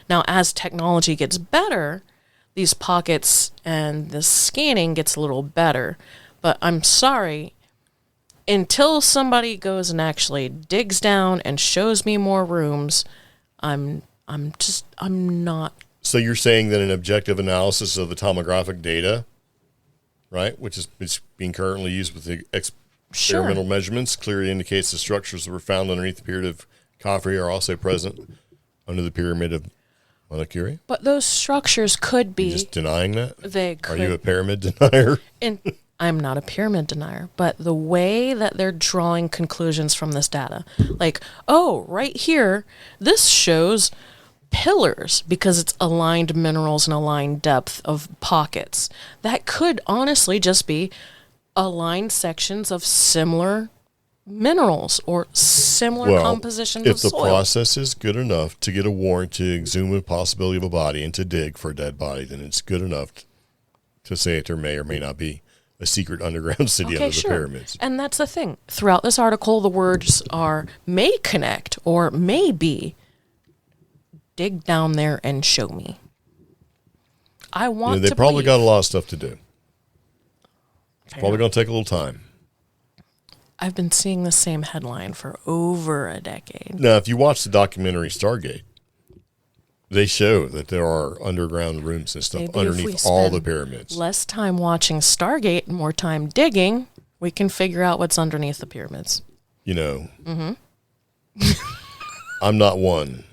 Now, as technology gets better, these pockets and the scanning gets a little better. But I'm sorry, until somebody goes and actually digs down and shows me more rooms, I'm not. So you're saying that an objective analysis of the tomographic data, right, which is being currently used with the experimental measurements, clearly indicates the structures that were found underneath the pyramid of Khafre are also present under the pyramid of Mauna Kea? But those structures could be. You're just denying that? They could. Are you a pyramid denier? And I'm not a pyramid denier, but the way that they're drawing conclusions from this data, like, right here, this shows pillars because it's aligned minerals and aligned depth of pockets. That could honestly just be aligned sections of similar minerals or similar compositions of soil. If the process is good enough to get a warrant to exhume a possibility of a body and to dig for a dead body, then it's good enough to say that there may or may not be a secret underground city under the pyramids. And that's the thing. Throughout this article, the words are may connect or may be dig down there and show me. I want They probably got a lot of stuff to do. It's probably going to take a little time. I've been seeing the same headline for over a decade. Now, if you watch the documentary Stargate, they show that there are underground rooms and stuff underneath all the pyramids. Less time watching Stargate and more time digging, we can figure out what's underneath the pyramids. I'm not one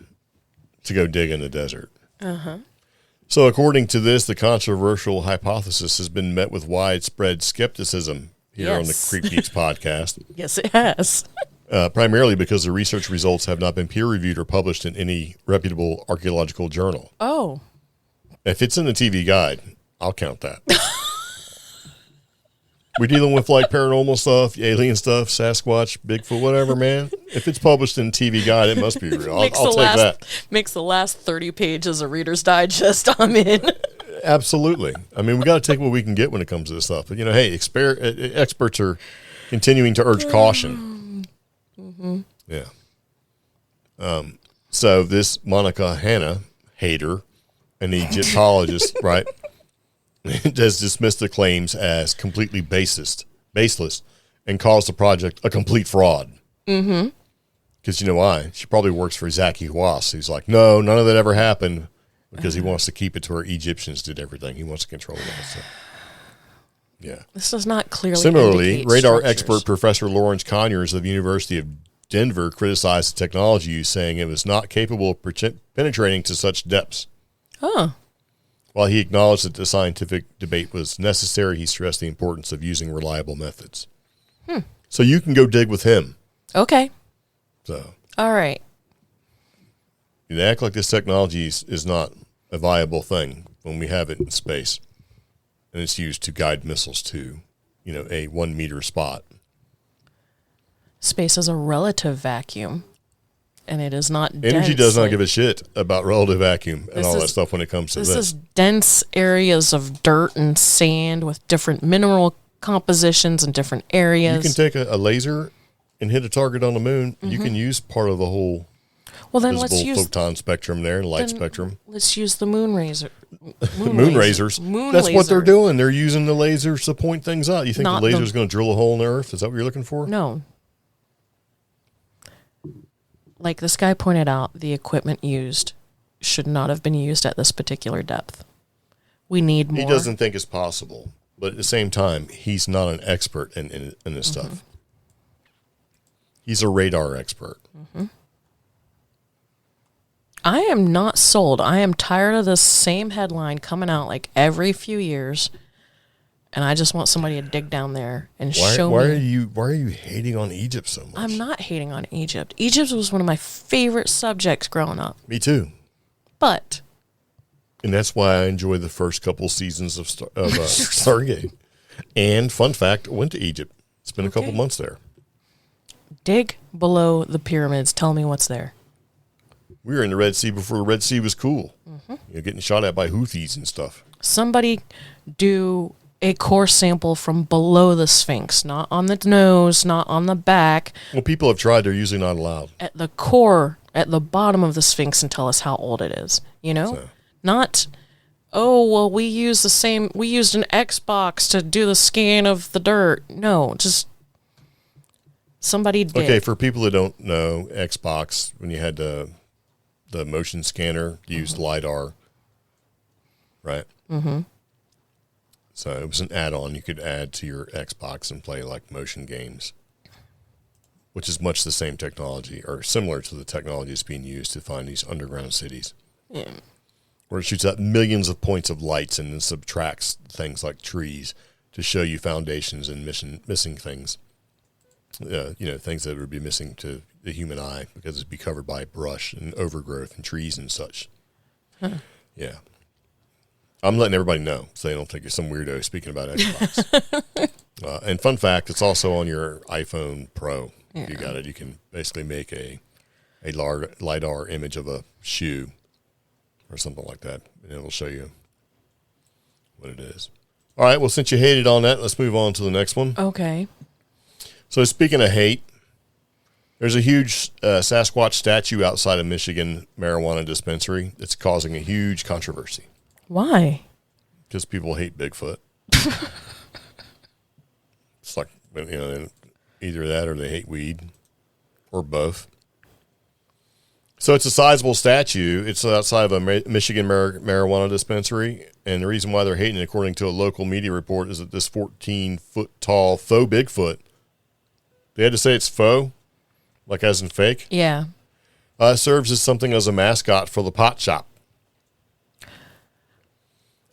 to go dig in the desert. So according to this, the controversial hypothesis has been met with widespread skepticism here on the CreepGeeks podcast. Yes, it has. Primarily because the research results have not been peer-reviewed or published in any reputable archaeological journal. Oh. If it's in the TV guide, I'll count that. We're dealing with like paranormal stuff, alien stuff, Sasquatch, Bigfoot, whatever, man. If it's published in TV guide, it must be real. I'll take that. Makes the last 30 pages a Reader's Digest. I'm in. Absolutely. I mean, we got to take what we can get when it comes to this stuff. But, hey, experts are continuing to urge caution. Yeah. So this Monica Hanna hater, an Egyptologist, right, has dismissed the claims as completely baseless and calls the project a complete fraud. Because you know why? She probably works for Zaki Hawass. He's like, no, none of that ever happened, because he wants to keep it to where Egyptians did everything. He wants to control that. So. Yeah. This does not clearly Similarly, radar structures. expert Professor Lawrence Conyers of the University of Denver criticized the technology use, saying it was not capable of penetrating to such depths. Huh. While he acknowledged that the scientific debate was necessary, he stressed the importance of using reliable methods. So you can go dig with him. Okay. So All right. you act like this technology is not a viable thing when we have it in space, and it's used to guide missiles to, a 1 meter spot. Space is a relative vacuum, and it is not Energy dense, does not give a shit about relative vacuum and all that stuff when it comes to this. This is dense areas of dirt and sand with different mineral compositions in different areas. You can take a laser and hit a target on the moon. You can use part of the whole visible photon spectrum there, and light spectrum. Let's use the moon razor. Moon lasers. That's what they're doing. They're using the lasers to point things out. You think the laser's going to drill a hole in the earth? Is that what you're looking for? No. Like this guy pointed out, the equipment used should not have been used at this particular depth. We need more. He doesn't think it's possible, but at the same time, he's not an expert in this stuff. He's a radar expert. I am not sold. I am tired of this same headline coming out like every few years, and I just want somebody to dig down there and show me. Why are you hating on Egypt so much? I'm not hating on Egypt. Egypt was one of my favorite subjects growing up. Me too. But. And that's why I enjoy the first couple seasons of Stargate. And fun fact, I went to Egypt. It's been a couple months there. Dig below the pyramids. Tell me what's there. We were in the Red Sea before the Red Sea was cool. Getting shot at by Houthis and stuff. Somebody do a core sample from below the Sphinx, not on the nose, not on the back. Well, people have tried. They're usually not allowed. At the core, at the bottom of the Sphinx, and tell us how old it is. Not, we used an Xbox to do the scan of the dirt. No, just somebody did. Okay, for people that don't know, Xbox, when you had the motion scanner, used LiDAR, right? So it was an add-on you could add to your Xbox and play like motion games, which is much the same technology or similar to the technology that's being used to find these underground cities. Yeah. Where it shoots out millions of points of lights and then subtracts things like trees to show you foundations and missing things. Things that would be missing to the human eye because it'd be covered by brush and overgrowth and trees and such. Yeah. I'm letting everybody know so they don't think you're some weirdo speaking about Xbox. And fun fact, it's also on your iPhone Pro. Yeah. If you got it, you can basically make a LiDAR image of a shoe or something like that, and it'll show you what it is. All right, well, since you hated on that, let's move on to the next one. Okay. So speaking of hate, There's a huge Sasquatch statue outside of Michigan marijuana dispensary. It's causing a huge controversy. Why? Because people hate Bigfoot. It's like, either that or they hate weed, or both. So it's a sizable statue. It's outside of a Michigan marijuana dispensary, and the reason why they're hating it, according to a local media report, is that this 14-foot tall faux Bigfoot, they had to say it's faux, like as in fake. Yeah. Serves as something as a mascot for the pot shop.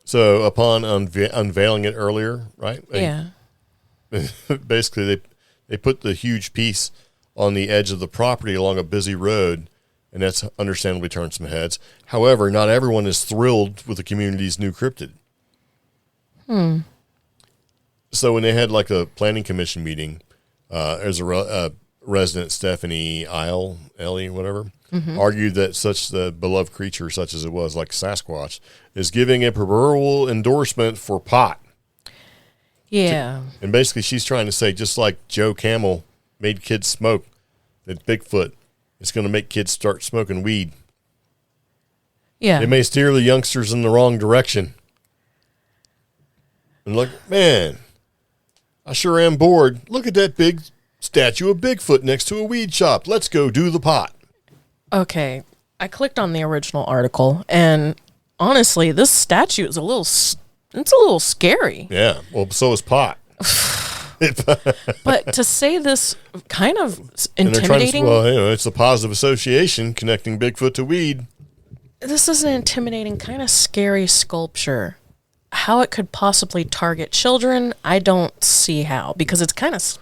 So upon unveiling it earlier, right? Yeah. Basically, they put the huge piece on the edge of the property along a busy road, and that's understandably turned some heads. However, not everyone is thrilled with the community's new cryptid. So when they had like a planning commission meeting, there's a resident, Stephanie Ellie, whatever, argued that such the beloved creature, such as it was, like Sasquatch, is giving a proverbial endorsement for pot. Yeah. And basically she's trying to say, just like Joe Camel made kids smoke, that Bigfoot is going to make kids start smoking weed. Yeah. It may steer the youngsters in the wrong direction. And like, man, I sure am bored. Look at that big statue of Bigfoot next to a weed shop. Let's go do the pot. Okay. I clicked on the original article, and honestly, this statue is a little scary. Yeah. Well, so is pot. But to say this kind of intimidating. It's a positive association connecting Bigfoot to weed. This is an intimidating, kind of scary sculpture. How it could possibly target children, I don't see how, because it's kind of,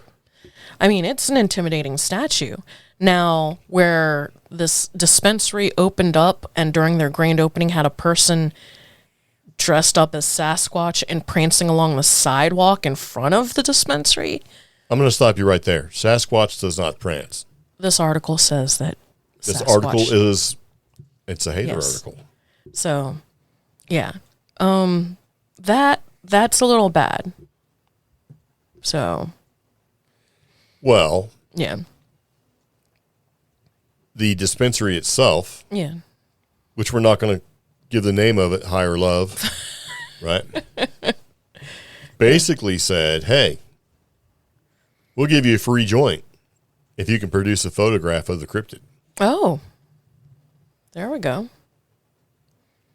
it's an intimidating statue. Now, where this dispensary opened up and during their grand opening had a person dressed up as Sasquatch and prancing along the sidewalk in front of the dispensary. I'm going to stop you right there. Sasquatch does not prance. This article says that This Sasquatch, article it's a hater article. So, yeah. That's a little bad. So. Well. Yeah. The dispensary itself. Yeah. Which we're not going to give the name of it higher love, right? Basically said, hey, we'll give you a free joint if you can produce a photograph of the cryptid. Oh, there we go.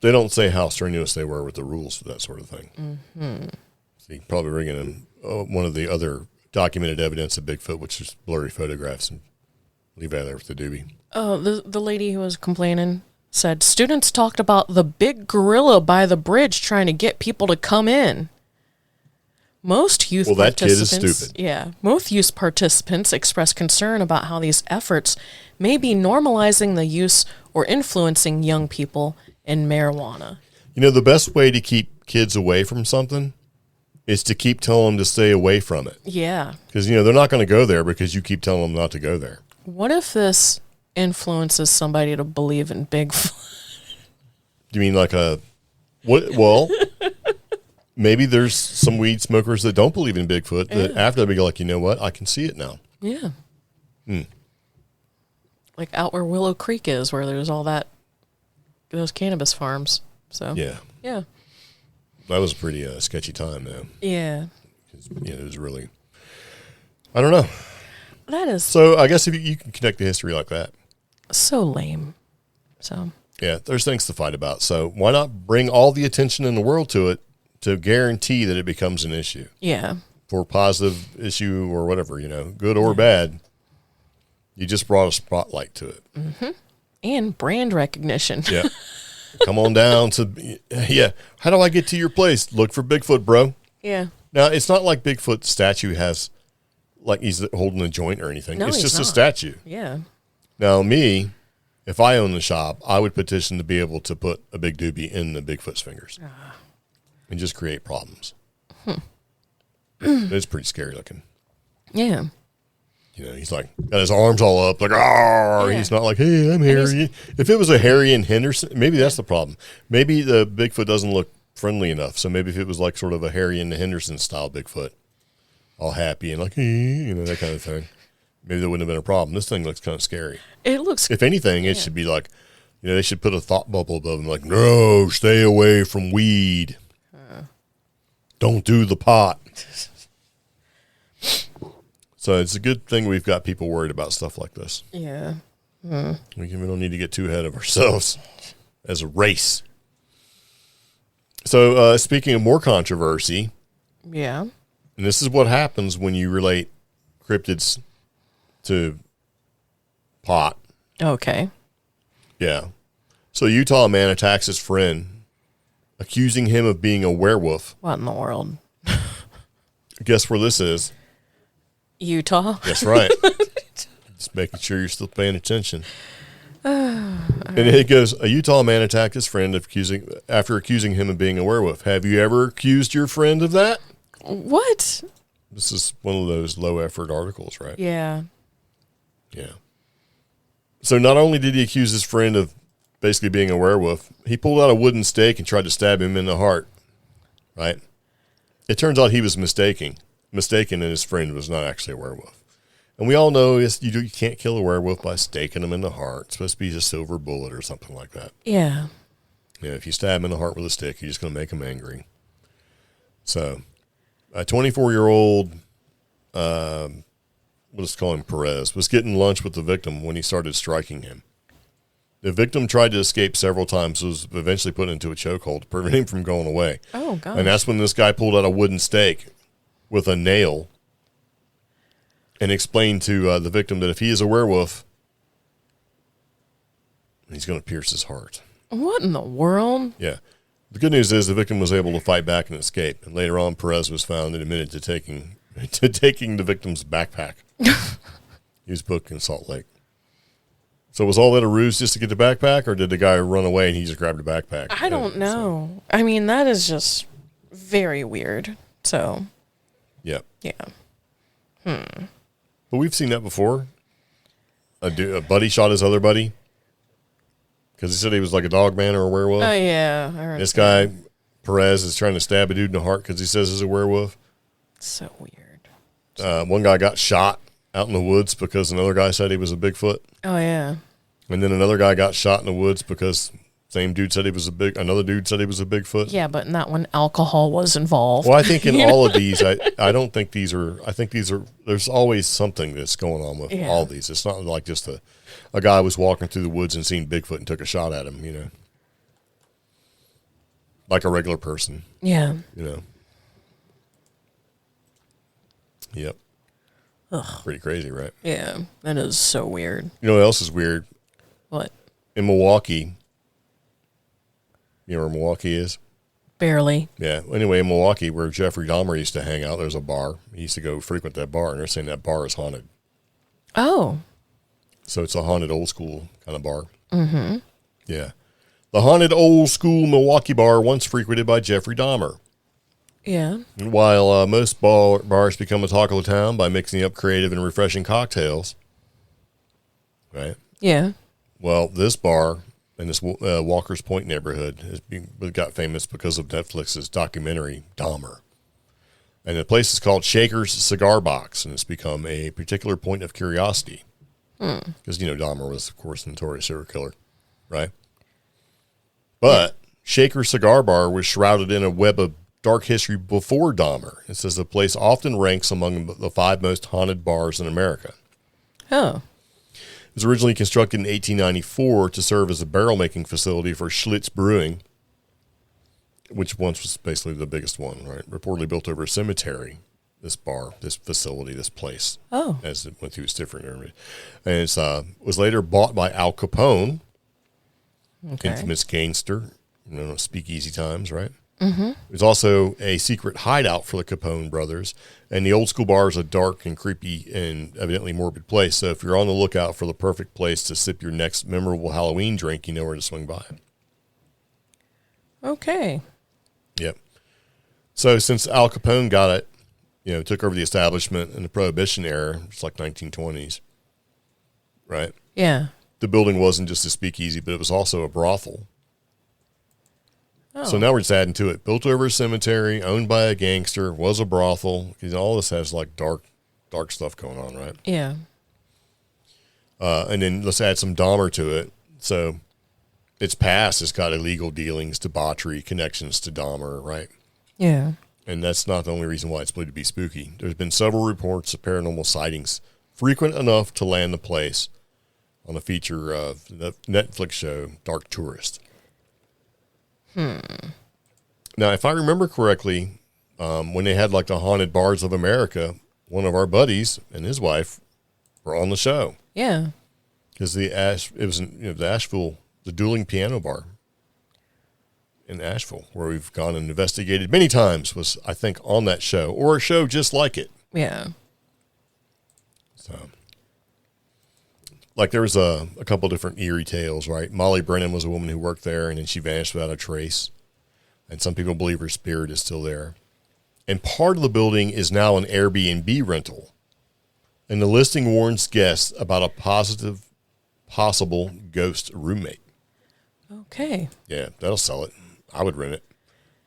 They don't say how strenuous they were with the rules for that sort of thing. Mm-hmm. So you can probably bring in one of the other documented evidence of Bigfoot, which is blurry photographs, and leave that there with the doobie. Oh, the lady who was complaining said students talked about the big gorilla by the bridge trying to get people to come in. Most youth that participants, kid is stupid. Yeah, most youth participants expressed concern about how these efforts may be normalizing the use or influencing young people in marijuana. The best way to keep kids away from something is to keep telling them to stay away from it. Yeah. Because, they're not going to go there because you keep telling them not to go there. What if this influences somebody to believe in Bigfoot? You mean like what? Well, maybe there's some weed smokers that don't believe in Bigfoot that after they go like, you know what? I can see it now. Yeah. Like out where Willow Creek is, where there's all those cannabis farms. So yeah. That was a pretty sketchy time, though. Yeah. It was really, I don't know. That is so. I guess if you can connect the history like that, so lame. So yeah, there's things to fight about. So why not bring all the attention in the world to it to guarantee that it becomes an issue? Yeah. For positive issue or whatever, good or bad. You just brought a spotlight to it. Mm-hmm. And brand recognition. Yeah. Come on down to, how do I get to your place? Look for Bigfoot, bro. Yeah. Now, it's not like Bigfoot statue has, like he's holding a joint or anything. No, it's just not. a statue. Yeah. Now, if I own the shop, I would petition to be able to put a big doobie in the Bigfoot's fingers and just create problems. It's pretty scary looking. Yeah. He's like, got his arms all up, like, yeah. He's not like, hey, I'm hairy. If it was a Harry and Henderson, maybe that's the problem. Maybe the Bigfoot doesn't look friendly enough. So maybe if it was like sort of a Harry and Henderson style Bigfoot, all happy and like, that kind of thing. maybe there wouldn't have been a problem. This thing looks kind of scary. It looks. If anything, it should be like, they should put a thought bubble above them, like, no, stay away from weed. Don't do the pot. So it's a good thing we've got people worried about stuff like this. Yeah. We don't need to get too ahead of ourselves as a race. So speaking of more controversy. Yeah. And this is what happens when you relate cryptids to pot. Okay. Yeah. So a Utah man attacks his friend, accusing him of being a werewolf. What in the world? Guess where this is? Utah. That's right. Just making sure you're still paying attention. And it goes, a Utah man attacked his friend after accusing him of being a werewolf. Have you ever accused your friend of that? What? This is one of those low effort articles, right? Yeah. Yeah. So not only did he accuse his friend of basically being a werewolf, he pulled out a wooden stake and tried to stab him in the heart, right? It turns out he was mistaken, and his friend was not actually a werewolf. And we all know you can't kill a werewolf by staking him in the heart. It's supposed to be a silver bullet or something like that. Yeah. Yeah, if you stab him in the heart with a stick, you're just going to make him angry. So, a 24-year-old, let's call him Perez, was getting lunch with the victim when he started striking him. The victim tried to escape several times, was eventually put into a chokehold to prevent him from going away. Oh, gosh. And that's when this guy pulled out a wooden stake with a nail and explained to the victim that if he is a werewolf, he's going to pierce his heart. What in the world? Yeah. The good news is the victim was able to fight back and escape. And later on, Perez was found and admitted to taking the victim's backpack. He was booked in Salt Lake. So was all that a ruse just to get the backpack, or did the guy run away and he just grabbed the backpack? I don't know. I mean, that is just very weird. So. Yeah. Yeah. But we've seen that before. A buddy shot his other buddy because he said he was like a dog man or a werewolf. Oh, yeah. I This guy, Perez, is trying to stab a dude in the heart because he says he's a werewolf. So weird. One guy got shot out in the woods because another guy said he was a Bigfoot. Oh, yeah. And then another guy got shot in the woods because another dude said he was a Bigfoot. Yeah, but in that one, alcohol was involved. Well, I think in all of these, I don't think these are, there's always something that's going on with all these. It's not like just a guy was walking through the woods and seen Bigfoot and took a shot at him, like a regular person. Yeah. Yep. Ugh. Pretty crazy, right? Yeah, that is so weird. You know what else is weird? What? In Milwaukee, you know where Milwaukee is? Barely. Yeah. Anyway, in Milwaukee, where Jeffrey Dahmer used to hang out, there's a bar. He used to go frequent that bar, and they're saying that bar is haunted. Oh. So it's a haunted old school kind of bar. Mm-hmm. Yeah. The haunted old school Milwaukee bar once frequented by Jeffrey Dahmer. Yeah. And while most bars become a talk of the town by mixing up creative and refreshing cocktails, right? Yeah. Well, this bar in this Walker's Point neighborhood got famous because of Netflix's documentary Dahmer. And the place is called Shaker's Cigar Box, and it's become a particular point of curiosity. Because, Dahmer was, of course, a notorious serial killer, right? But Shaker's Cigar Bar was shrouded in a web of dark history before Dahmer. It says the place often ranks among the 5 most haunted bars in America. Oh. It was originally constructed in 1894 to serve as a barrel-making facility for Schlitz Brewing, which once was basically the biggest one, right? Reportedly built over a cemetery, this bar, this facility, this place. Oh. As it went through its different areas. And it was later bought by Al Capone, infamous gangster, speakeasy times, right? Mm-hmm. It was also a secret hideout for the Capone brothers, and the old school bar is a dark and creepy and evidently morbid place. So if you're on the lookout for the perfect place to sip your next memorable Halloween drink, you know where to swing by. Okay. Yep. So since Al Capone got it, took over the establishment in the Prohibition era, it's like 1920s, right? Yeah. The building wasn't just a speakeasy, but it was also a brothel. Oh. So now we're just adding to it. Built over a cemetery, owned by a gangster, was a brothel. All this has like dark stuff going on, right? Yeah. And then let's add some Dahmer to it. So its past has got illegal dealings, debauchery, connections to Dahmer, right? Yeah. And that's not the only reason why it's believed to be spooky. There's been several reports of paranormal sightings, frequent enough to land the place on a feature of the Netflix show Dark Tourist. Now, if I remember correctly, when they had like the Haunted Bars of America, one of our buddies and his wife were on the show. Yeah. Because the Asheville, the Dueling Piano Bar in Asheville, where we've gone and investigated many times, was, I think, on that show, or a show just like it. Yeah. So, like, there was a couple different eerie tales, right? Molly Brennan was a woman who worked there, and then she vanished without a trace. And some people believe her spirit is still there. And part of the building is now an Airbnb rental. And the listing warns guests about a possible ghost roommate. Okay. Yeah, that'll sell it. I would rent it.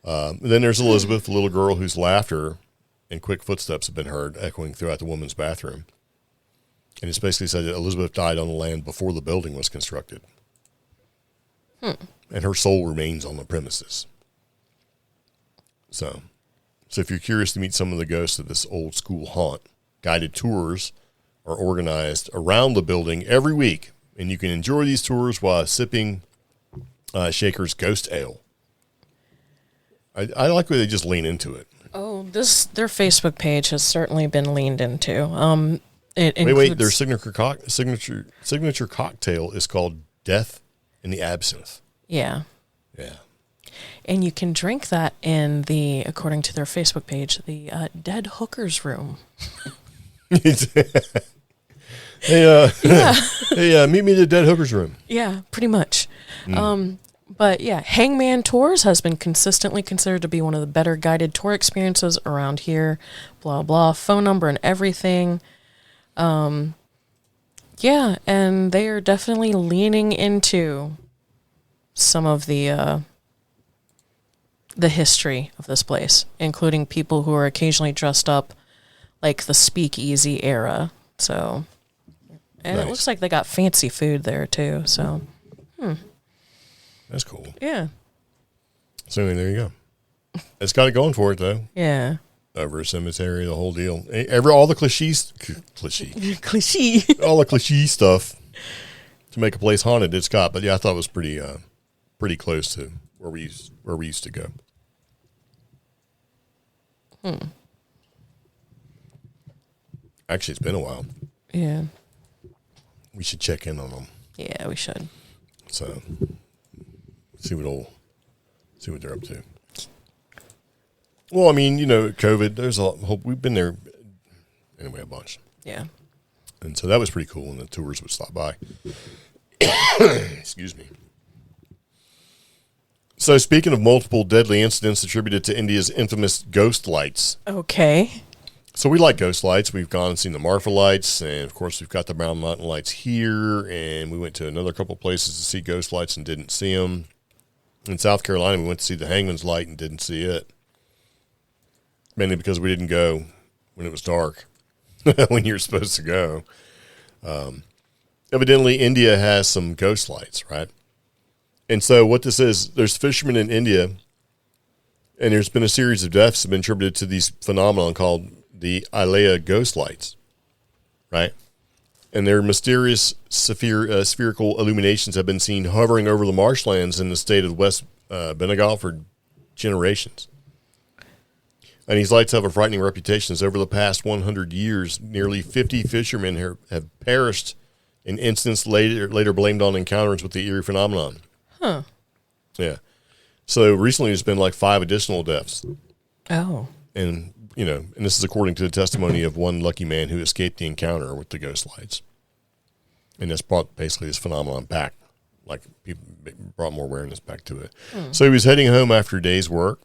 Then there's Elizabeth, a little girl whose laughter and quick footsteps have been heard echoing throughout the woman's bathroom. And it's basically said that Elizabeth died on the land before the building was constructed. And her soul remains on the premises. So if you're curious to meet some of the ghosts of this old school haunt, guided tours are organized around the building every week. And you can enjoy these tours while sipping Shaker's Ghost Ale. I like the way they just lean into it. Oh, their Facebook page has certainly been leaned into. Wait, their signature cocktail is called Death in the Absinthe. Yeah. Yeah. And you can drink that in according to their Facebook page, the Dead Hookers Room. Hey, meet me at the Dead Hookers Room. Yeah, pretty much. But yeah, Hangman Tours has been consistently considered to be one of the better guided tour experiences around here. Blah, blah, phone number and everything. Yeah, and they are definitely leaning into some of the history of this place, including people who are occasionally dressed up like the speakeasy era. So, and nice. It looks like they got fancy food there too. So, That's cool. Yeah. So there you go. It's got it going for it though. Yeah. Over a cemetery, the whole deal. All the cliche, all the cliche stuff to make a place haunted. It's got, but yeah, I thought it was pretty close to where we used to go. Actually, it's been a while. Yeah. We should check in on them. Yeah, we should. So, see what they're up to. Well, I mean, COVID. There's a hope. We've been there anyway a bunch. Yeah. And so that was pretty cool when the tours would stop by. Excuse me. So speaking of multiple deadly incidents attributed to India's infamous ghost lights. Okay. So we like ghost lights. We've gone and seen the Marfa lights, and of course we've got the Brown Mountain lights here, and we went to another couple places to see ghost lights and didn't see them. In South Carolina, we went to see the Hangman's Light and didn't see it. Mainly because we didn't go when it was dark, when you're supposed to go. Evidently, India has some ghost lights, right? And so what this is, there's fishermen in India, and there's been a series of deaths that have been attributed to these phenomena called the Ilea ghost lights, right? And their mysterious spherical illuminations have been seen hovering over the marshlands in the state of West Bengal for generations. And these lights have a frightening reputation, as over the past 100 years, nearly 50 fishermen have perished in incidents later blamed on encounters with the eerie phenomenon. Huh. Yeah. So recently there's been like 5 additional deaths. Oh. And, and this is according to the testimony of one lucky man who escaped the encounter with the ghost lights. And that's brought basically this phenomenon back. Like, people brought more awareness back to it. So he was heading home after a day's work,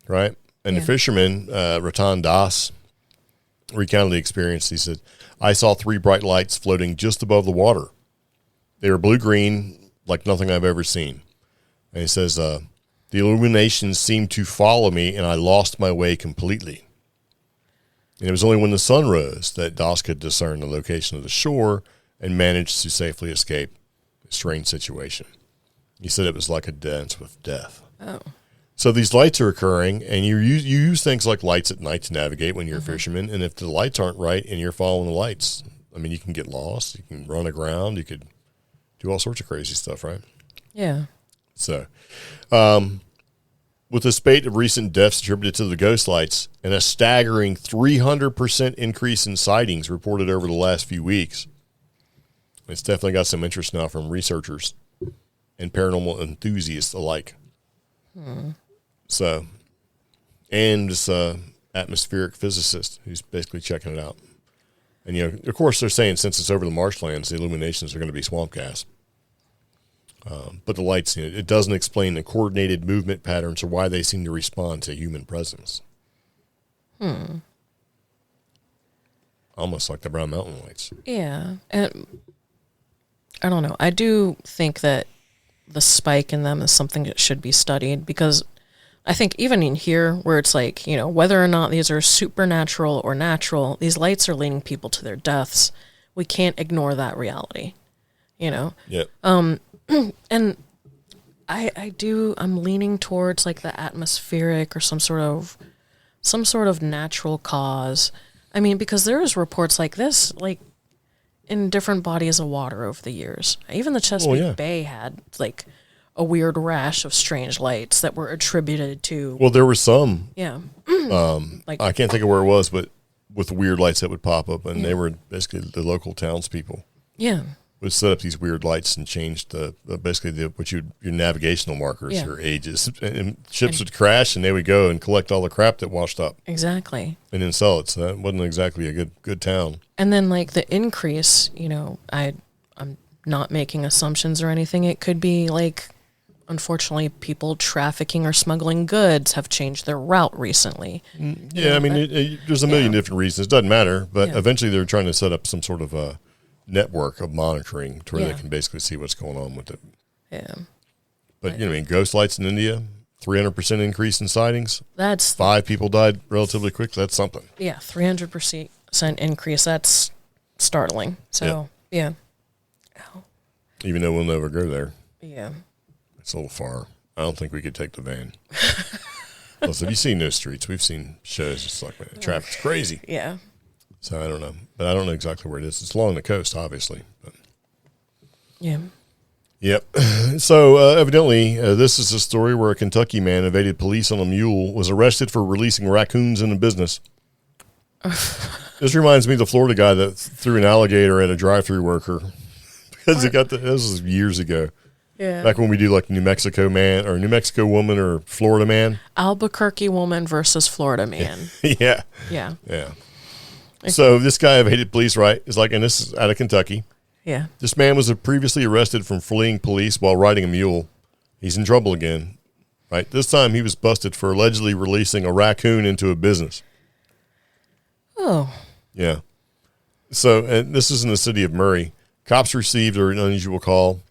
right? And the fisherman, Ratan Das, recounted the experience. He said, I saw 3 bright lights floating just above the water. They were blue-green, like nothing I've ever seen. And he says, the illuminations seemed to follow me, and I lost my way completely. And it was only when the sun rose that Das could discern the location of the shore and managed to safely escape a strange situation. He said it was like a dance with death. Oh. So these lights are occurring, and you use things like lights at night to navigate when you're a fisherman. And if the lights aren't right and you're following the lights, I mean, you can get lost. You can run aground. You could do all sorts of crazy stuff, right? Yeah. So, with a spate of recent deaths attributed to the ghost lights and a staggering 300% increase in sightings reported over the last few weeks, it's definitely got some interest now from researchers and paranormal enthusiasts alike. So, and this atmospheric physicist who's basically checking it out. And, you know, of course, they're saying since it's over the marshlands, the illuminations are going to be swamp gas. But the lights, you know, it doesn't explain the coordinated movement patterns or why they seem to respond to human presence. Almost like the Brown Mountain lights. Yeah. And I don't know. I do think that the spike in them is something that should be studied, because I think even in here where it's like, you know, whether or not these are supernatural or natural, these lights are leading people to their deaths. We can't ignore that reality, you know? Yep. And I'm leaning towards like the atmospheric or some sort of natural cause. I mean, because there's reports like this, like in different bodies of water over the years. Even the Chesapeake Bay had like a weird rash of strange lights that were attributed to. Well, there were some. Yeah. Like I can't think of where it was, but with weird lights that would pop up, and they were basically the local townspeople. Yeah. Would set up these weird lights and change your navigational markers or ages, and ships would crash, and they would go and collect all the crap that washed up. Exactly. And then sell it. So that wasn't exactly a good town. And then like the increase, you know, I'm not making assumptions or anything. It could be like, unfortunately, people trafficking or smuggling goods have changed their route recently. Yeah, I mean, there's a million different reasons. It doesn't matter, but eventually they're trying to set up some sort of a network of monitoring to where they can basically see what's going on with it. Yeah. But, you know, I mean, ghost lights in India, 300% increase in sightings. That's 5 people died relatively quickly. That's something. Yeah, 300% increase. That's startling. So, yeah. Ow. Even though we'll never go there. Yeah. It's a little far. I don't think we could take the van. Plus, have you seen those streets? We've seen shows. It's like, man, the traffic's crazy. Yeah. So I don't know. But I don't know exactly where it is. It's along the coast, obviously. But. Yeah. Yep. So evidently, this is a story where a Kentucky man evaded police on a mule, was arrested for releasing raccoons in a business. This reminds me of the Florida guy that threw an alligator at a drive-through worker. Because this was years ago. Yeah. Back when we do like New Mexico man or New Mexico woman or Florida man. Albuquerque woman versus Florida man. Yeah. Yeah. Yeah. So this guy evaded police, right? It's like, and this is out of Kentucky. Yeah. This man was previously arrested from fleeing police while riding a mule. He's in trouble again, right? This time he was busted for allegedly releasing a raccoon into a business. Oh. Yeah. So, and this is in the city of Murray. Cops received an unusual call.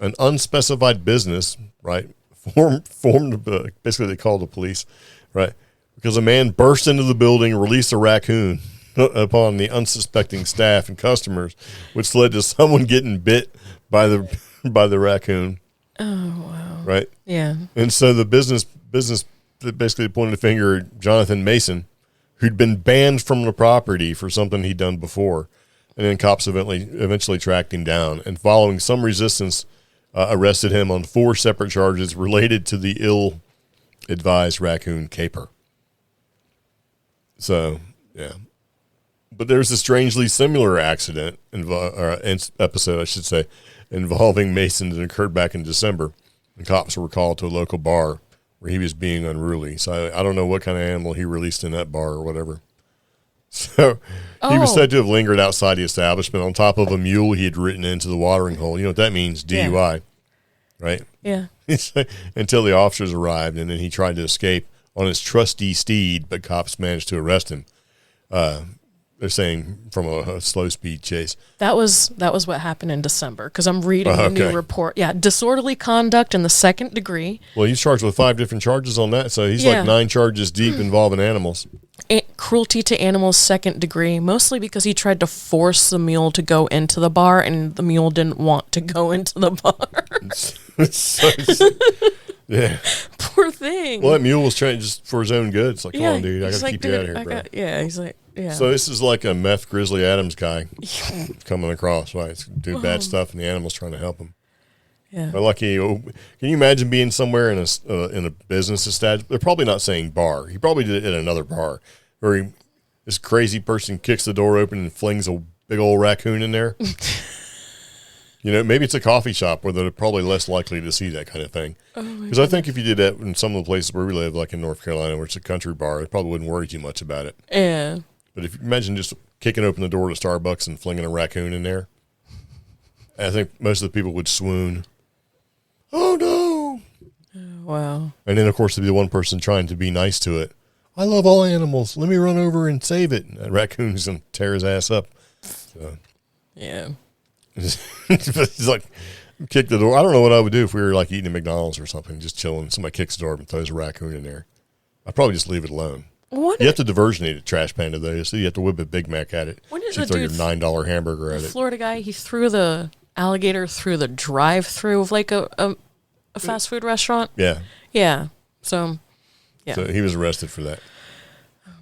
An unspecified business, right, formed basically they called the police, right, because a man burst into the building and released a raccoon upon the unsuspecting staff and customers, which led to someone getting bit by the raccoon. Oh, wow. Right? Yeah. And so the business basically pointed a finger at Jonathan Mason, who'd been banned from the property for something he'd done before. And then cops eventually tracked him down, and following some resistance, arrested him on 4 separate charges related to the ill-advised raccoon caper. So, yeah. But there's a strangely similar accident, episode, I should say, involving Mason that occurred back in December. The cops were called to a local bar where he was being unruly. So I don't know what kind of animal he released in that bar or whatever. So he was said to have lingered outside the establishment on top of a mule he had ridden into the watering hole. You know what that means? DUI, right? Yeah. Until the officers arrived, and then he tried to escape on his trusty steed, but cops managed to arrest him. They're saying from a slow speed chase. That was what happened in December, because I'm reading the new report. Yeah, disorderly conduct in the 2nd degree. Well, he's charged with 5 different charges on that, so he's like 9 charges deep involving animals. Cruelty to animals 2nd degree, mostly because he tried to force the mule to go into the bar, and the mule didn't want to go into the bar. Yeah. Poor thing. Well, that mule was trying just for his own good. It's like, come on, dude, I got to keep you out of here, bro. He's like, yeah. So this is like a meth Grizzly Adams guy coming across, right? He's doing bad stuff, and the animal's trying to help him. Yeah. But lucky, can you imagine being somewhere in a business establishment? They're probably not saying bar. He probably did it at another bar, where this crazy person kicks the door open and flings a big old raccoon in there. Maybe it's a coffee shop where they're probably less likely to see that kind of thing. Because I think if you did that in some of the places where we live, like in North Carolina, where it's a country bar, it probably wouldn't worry too much about it. Yeah. But if you imagine just kicking open the door to Starbucks and flinging a raccoon in there, I think most of the people would swoon. Oh, no. Wow. And then, of course, there'd be the one person trying to be nice to it. I love all animals. Let me run over and save it. And that raccoon's going to tear his ass up. So. Yeah. He's like, kick the door. I don't know what I would do if we were like eating at McDonald's or something, just chilling. Somebody kicks the door up and throws a raccoon in there. I'd probably just leave it alone. You have to diversionate a trash panda, though, so you have to whip a Big Mac at it. When did you throw your $9 hamburger at it. Florida guy, he threw the alligator through the drive-through of like a fast food restaurant. Yeah. Yeah. So, yeah. So he was arrested for that.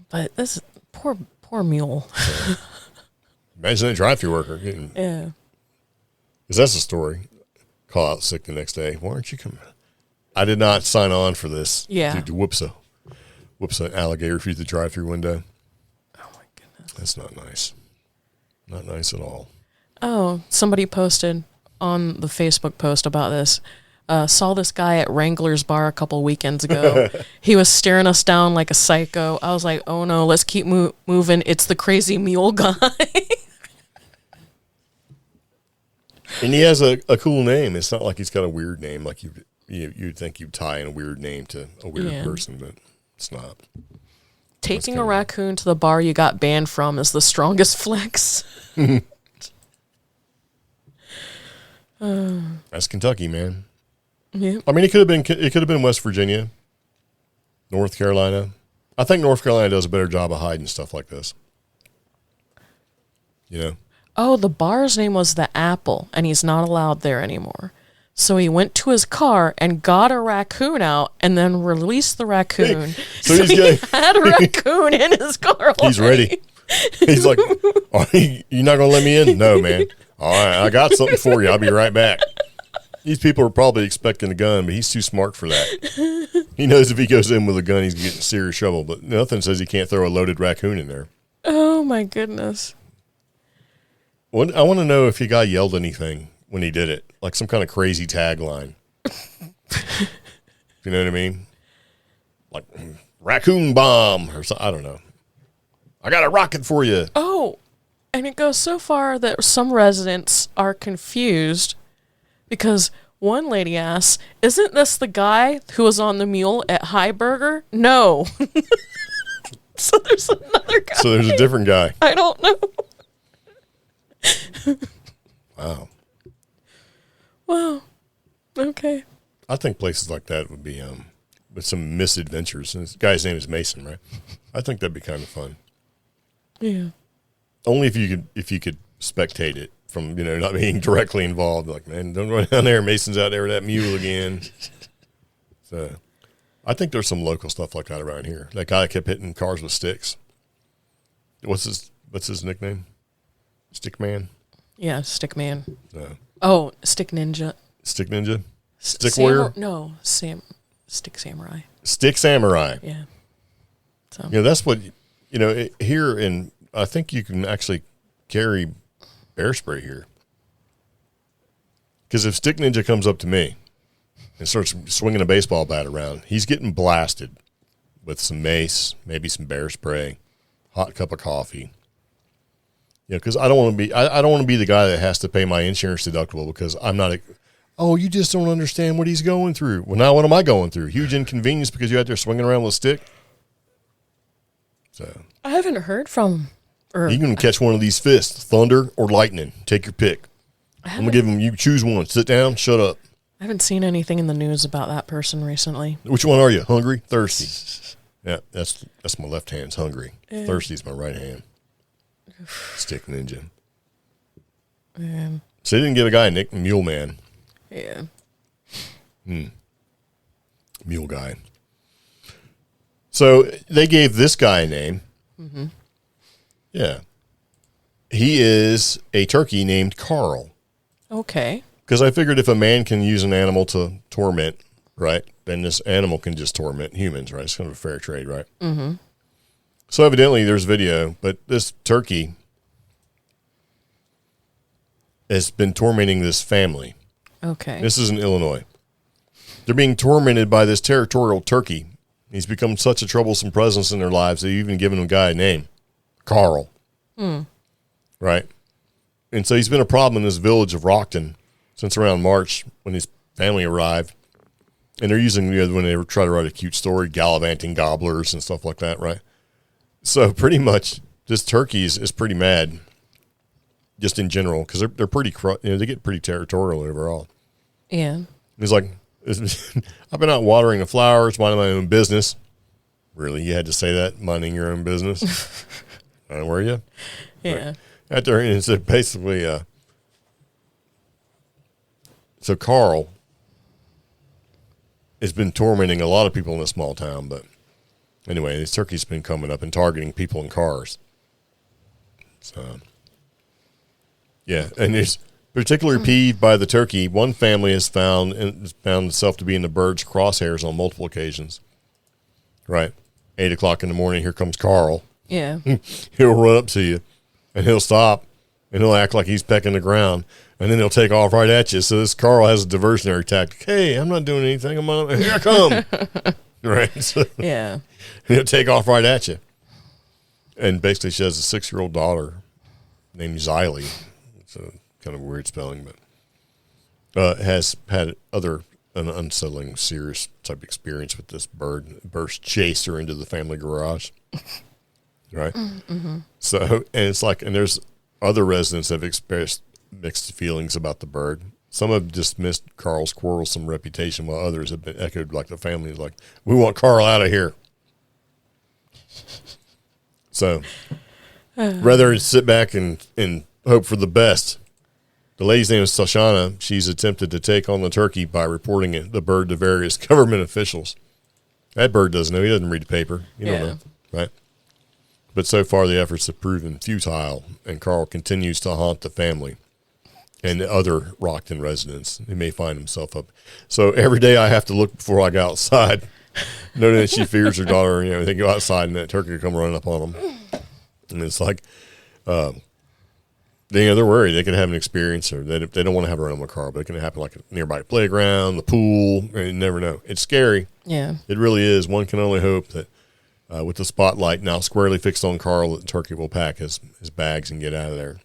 But this poor mule. So, imagine a drive-through worker getting. Yeah. Because that's the story. Call out sick the next day. Why aren't you coming? I did not sign on for this. Yeah. To whoops an alligator through the drive-through window. Oh, my goodness. That's not nice. Not nice at all. Oh, somebody posted on the Facebook post about this. Saw this guy at Wrangler's Bar a couple weekends ago. He was staring us down like a psycho. I was like, oh, no, let's keep moving. It's the crazy mule guy. And he has a cool name. It's not like he's got a weird name like you'd think you'd tie in a weird name to a weird person, but it's not. Taking a raccoon to the bar you got banned from is the strongest flex. That's Kentucky, man. Yeah. I mean, it could have been West Virginia, North Carolina. I think North Carolina does a better job of hiding stuff like this. Oh, the bar's name was the Apple, and he's not allowed there anymore. So he went to his car and got a raccoon out and then released the raccoon. So he had a raccoon in his car. He's ready. He's like, you're not going to let me in? No, man. All right, I got something for you. I'll be right back. These people are probably expecting a gun, but he's too smart for that. He knows if he goes in with a gun, he's getting serious trouble, but nothing says he can't throw a loaded raccoon in there. Oh, my goodness. I want to know if he got yelled anything when he did it, like some kind of crazy tagline. You know what I mean? Like raccoon bomb or something. I don't know. I got a rocket for you. Oh, and it goes so far that some residents are confused because one lady asks, "Isn't this the guy who was on the mule at High Burger?" No. So there's another guy. So there's a different guy. I don't know. Wow. Wow. Okay. I think places like that would be with some misadventures. And this guy's name is Mason, right? I think that'd be kind of fun. Yeah. Only if you could spectate it from, not being directly involved. Like, man, don't go down there. Mason's out there with that mule again. So I think there's some local stuff like that around here. That guy kept hitting cars with sticks. What's his nickname? Stick Man? Yeah, Stick Man. No. Oh, Stick Ninja. Stick Ninja? Stick Warrior? No, Stick Samurai. Stick Samurai. Yeah. So. That's what, here in, I think you can actually carry bear spray here. Because if Stick Ninja comes up to me and starts swinging a baseball bat around, he's getting blasted with some mace, maybe some bear spray, hot cup of coffee. Because I don't want to be the guy that has to pay my insurance deductible because I'm not. You just don't understand what he's going through. Well, now what am I going through? Huge inconvenience because you're out there swinging around with a stick. So I haven't heard from You can catch one of these fists, thunder or lightning. Take your pick. I'm going to give them, you choose one. Sit down, shut up. I haven't seen anything in the news about that person recently. Which one are you? Hungry? Thirsty? Yeah, that's my left hand's hungry. Yeah. Thirsty's my right hand. Stick ninja. Yeah. So they didn't get a guy nicked Mule Man. Yeah. Mule guy. So they gave this guy a name. Mm-hmm. Yeah. He is a turkey named Carl. Okay. Because I figured if a man can use an animal to torment, right, then this animal can just torment humans, right? It's kind of a fair trade, right? Mm-hmm. So evidently there's video, but this turkey has been tormenting this family. Okay. This is in Illinois. They're being tormented by this territorial turkey. He's become such a troublesome presence in their lives, they've even given a guy a name, Carl. Right? And so he's been a problem in this village of Rockton since around March when his family arrived. And they're using, when they try to write a cute story, gallivanting gobblers and stuff like that, right? So pretty much this turkey is pretty mad, just in general, because they're pretty, they get pretty territorial overall. Yeah. He's like, I've been out watering the flowers, minding my own business. Really? You had to say that? Minding your own business? Were you? Yeah. After, and so basically, so Carl has been tormenting a lot of people in this small town, but anyway, this turkey's been coming up and targeting people in cars. So, yeah, and there's particularly peeved by the turkey. One family has found itself to be in the bird's crosshairs on multiple occasions. Right, 8 o'clock in the morning, here comes Carl. Yeah, he'll run up to you, and he'll stop, and he'll act like he's pecking the ground, and then he'll take off right at you. So this Carl has a diversionary tactic. Hey, I'm not doing anything. Here I come. Right. So, yeah. He'll take off right at you. And basically she has a 6-year-old daughter named Xylee. It's a kind of weird spelling, but has had an unsettling, serious type experience with this bird. Burst chased her into the family garage. Right? Mm-hmm. So, and it's like, and there's other residents that have expressed mixed feelings about the bird. Some have dismissed Carl's quarrelsome reputation, while others have been echoed, like the family is like, we want Carl out of here. So, rather sit back and hope for the best. The lady's name is Sashana. She's attempted to take on the turkey by reporting the bird to various government officials. That bird doesn't know. He doesn't read the paper. You don't know, right? But so far, the efforts have proven futile, and Carl continues to haunt the family and the other Rockton residents. He may find himself up. So every day I have to look before I go outside, knowing that she fears her daughter. They go outside, and that turkey will come running up on them. And it's like, they're worried. They can have an experience, or they don't want to have a rental car, but it can happen like a nearby playground, the pool. You never know. It's scary. Yeah. It really is. One can only hope that with the spotlight now squarely fixed on Carl, the turkey will pack his bags and get out of there.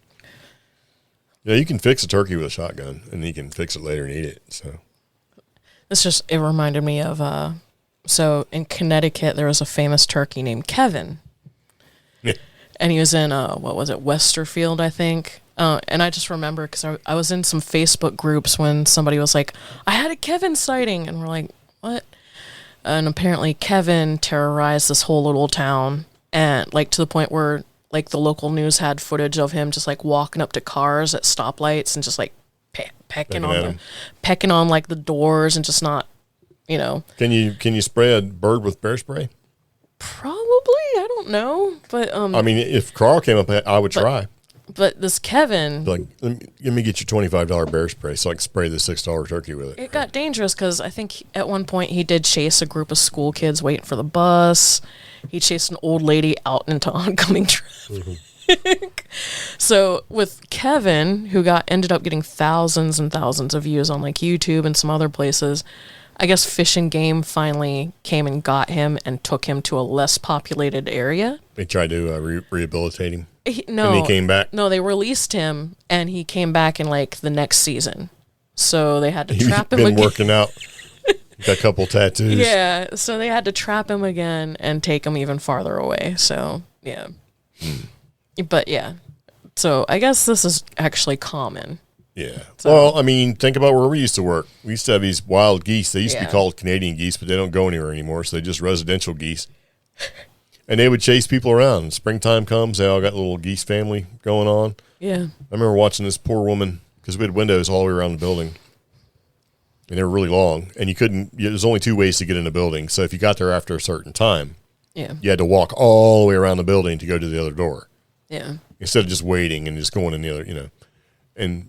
Yeah, you can fix a turkey with a shotgun, and you can fix it later and eat it. So, it reminded me of so in Connecticut there was a famous turkey named Kevin. Yeah. And he was in Westerfield, I think. And I just remember because I was in some Facebook groups when somebody was like, "I had a Kevin sighting," and we're like, "What?" And apparently Kevin terrorized this whole little town, and like to the point where like the local news had footage of him just like walking up to cars at stoplights and just like pecking on like the doors and just not, Can you spray a bird with bear spray? Probably, I don't know, but I mean, if Carl came up, I would try. But this Kevin, like, let me get you $25 bear spray so I can spray the $6 turkey with it. It got dangerous because I think at one point he did chase a group of school kids waiting for the bus. He chased an old lady out into oncoming traffic. Mm-hmm. So with Kevin, who ended up getting thousands and thousands of views on like YouTube and some other places, I guess Fish and Game finally came and got him and took him to a less populated area. They tried to rehabilitate him. No, and he came back. No, they released him, and he came back in like the next season. So they had to trap him again. He's been working out. Got a couple tattoos. Yeah, so they had to trap him again and take him even farther away. So yeah. But yeah, so I guess this is actually common. Yeah. So, well, I mean, think about where we used to work. We used to have these wild geese. They used to be Yeah. called Canadian geese, but they don't go anywhere anymore, so they're just residential geese. And they would chase people around. Springtime comes, they all got a little geese family going on. yeah, I remember watching this poor woman, because we had windows all the way around the building, and they were really long, and there's only 2 ways to get in the building. So if you got there after a certain time, yeah, you had to walk all the way around the building to go to the other door, yeah, instead of just waiting and just going in the other, And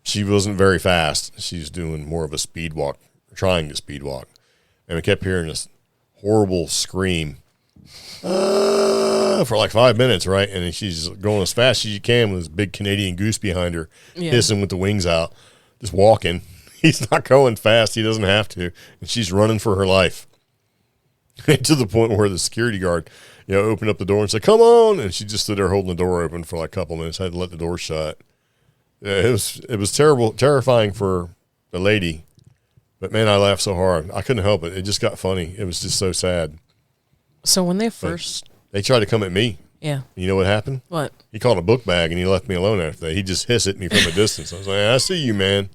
she wasn't very fast. She was doing more of a speed walk, trying to speed walk. And we kept hearing this horrible scream for like 5 minutes, right? And then she's going as fast as she can with this big Canadian goose behind her, hissing with the wings out, just walking. He's not going fast. He doesn't have to. And she's running for her life. To the point where the security guard, opened up the door and said, "Come on." And she just stood there holding the door open for like a couple minutes. Had to let the door shut. Yeah, it was terrifying for the lady. But man, I laughed so hard. I couldn't help it. It just got funny. It was just so sad. So when they first, They tried to come at me. yeah, You know what happened? what? He called a book bag and he left me alone after that. He just hissed at me from a distance. I was like, "I see you, man.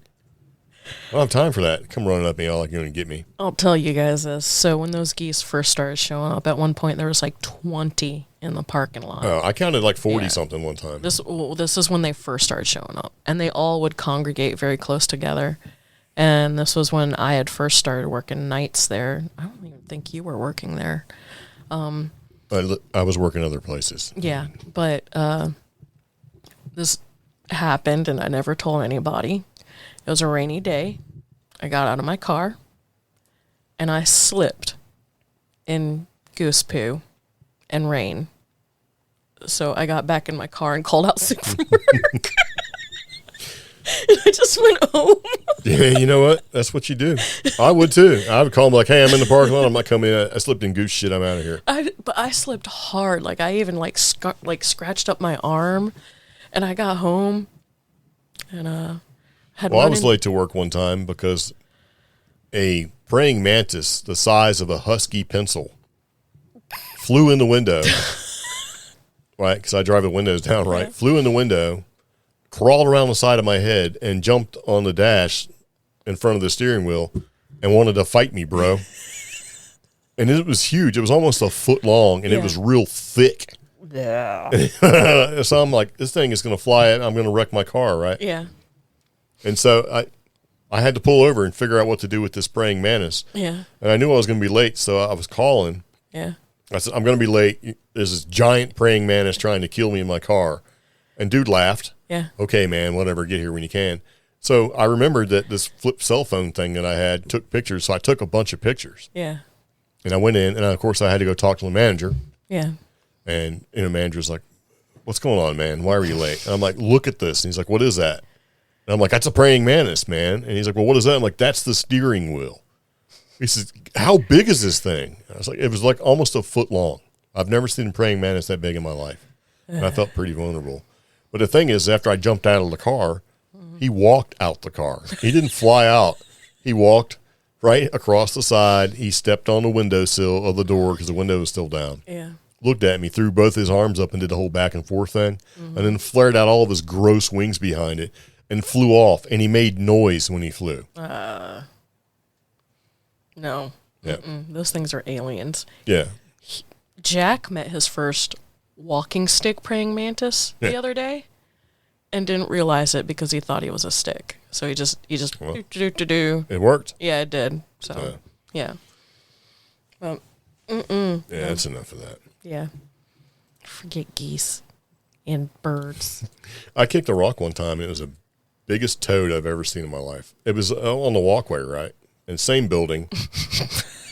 I don't have time for that. Come running up me all like you're going to get me." I'll tell you guys this. So when those geese first started showing up, at one point there was like 20 in the parking lot. Oh, I counted like 40 Yeah. something one time. This is when they first started showing up, and they all would congregate very close together. And this was when I had first started working nights there. I don't even think you were working there. I was working other places. Yeah, but this happened, and I never told anybody. It was a rainy day. I got out of my car, and I slipped in goose poo and rain. So I got back in my car and called out sick from work. And I just went home. Yeah, you know what? That's what you do. I would too. I would call them like, "Hey, I'm in the parking lot. I'm not coming in. I slipped in goose shit. I'm out of here." But I slipped hard. Like I even scratched up my arm, and I got home, and had. Well, I run was in- late to work one time because a praying mantis the size of a husky pencil flew in the window. Right, because I drive the windows down, right? Yeah. Flew in the window, crawled around the side of my head, and jumped on the dash in front of the steering wheel and wanted to fight me, bro. And it was huge. It was almost a foot long, and it Yeah. was real thick. Yeah. So I'm like, this thing is going to fly it. I'm going to wreck my car, right? Yeah. And so I had to pull over and figure out what to do with this praying mantis. Yeah. And I knew I was going to be late, so I was calling. Yeah. I said, "I'm going to be late. There's this giant praying mantis trying to kill me in my car." And dude laughed. Yeah. "Okay, man, whatever, get here when you can." So I remembered that this flip cell phone thing that I had took pictures, so I took a bunch of pictures. Yeah. And I went in, and of course I had to go talk to the manager. Yeah. And the manager's like, "What's going on, man? Why were you late?" And I'm like, "Look at this." And he's like, "What is that?" And I'm like, "That's a praying mantis, man." And he's like, "Well, what is that?" I'm like, "That's the steering wheel." He says, "How big is this thing?" I was like, "It was like almost a foot long. I've never seen a praying mantis that big in my life." And I felt pretty vulnerable. But the thing is, after I jumped out of the car, he walked out the car. He didn't fly out. He walked right across the side. He stepped on the windowsill of the door because the window was still down. Yeah. Looked at me, threw both his arms up and did the whole back and forth thing, and then flared out all of his gross wings behind it and flew off. And he made noise when he flew. No. Yeah. Those things are aliens. Yeah. Jack met his first walking stick praying mantis the Yeah. other day and didn't realize it because he thought he was a stick. So he just Well. do. It worked. Yeah, it did. So yeah. Yeah, that's enough of that. Yeah. Forget geese and birds. I kicked a rock one time, and it was the biggest toad I've ever seen in my life. It was on the walkway, right? In the same building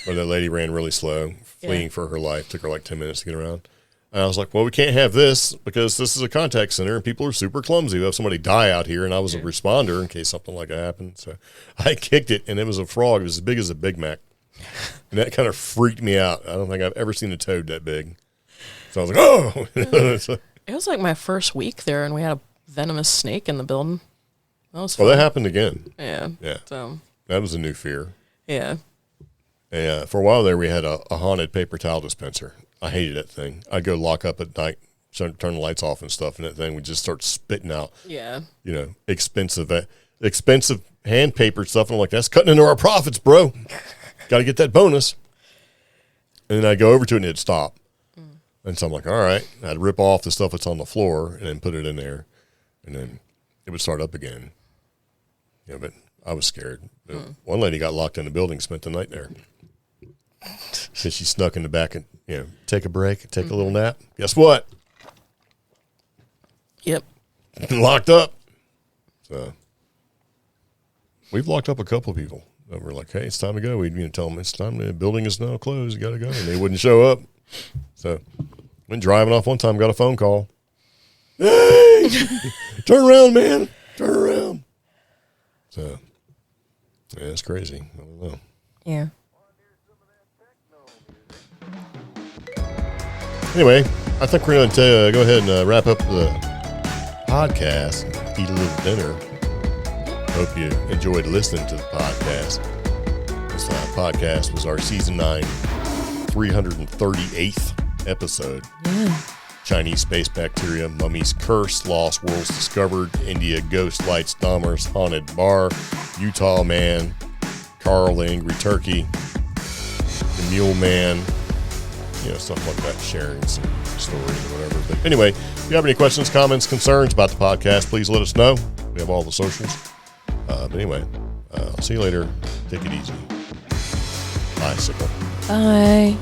where that lady ran really slow, fleeing for her life. Took her like 10 minutes to get around. And I was like, "Well, we can't have this because this is a contact center and people are super clumsy. We have somebody die out here." And I was a responder in case something like that happened. So I kicked it, and it was a frog. It was as big as a Big Mac. And that kind of freaked me out. I don't think I've ever seen a toad that big. So I was like, "Oh." So, It was like my first week there, and we had a venomous snake in the building. That was well, fun. that happened again. Yeah. Yeah. So, That was a new fear. yeah. And for a while there, we had a haunted paper towel dispenser. I hated that thing. I'd go lock up at night turn the lights off and stuff, and that thing would just start spitting out, expensive hand paper stuff. And I'm like, that's cutting into our profits, bro. Got to get that bonus. And then I'd go over to it and it'd stop. And so I'm like, all right. I'd rip off the stuff that's on the floor and then put it in there. And then it would start up again. But I was scared. One lady got locked in the building, spent the night there. So she snuck in the back and, take a break, take a little nap. Guess what? Yep. Locked up. So we've locked up a couple of people. And we're like, hey, it's time to go. We'd tell them it's time. The building is now closed. You got to go. And they wouldn't show up. So went driving off one time, got a phone call. Hey, turn around, man. Turn around. So, yeah, it's crazy. I don't know. Yeah. Anyway, I think we're going to go ahead and wrap up the podcast, eat a little dinner. Hope you enjoyed listening to the podcast. This podcast was our season 9, 338th episode. Yeah. Chinese space bacteria, mummies curse, lost worlds discovered, India ghost lights, Dahmers, haunted bar, Utah man, Carl the angry turkey, the mule man, stuff like that, sharing some stories or whatever. But anyway, if you have any questions, comments, concerns about the podcast, please let us know. We have all the socials. But anyway, I'll see you later. Take it easy. Bye, Sickle. Bye.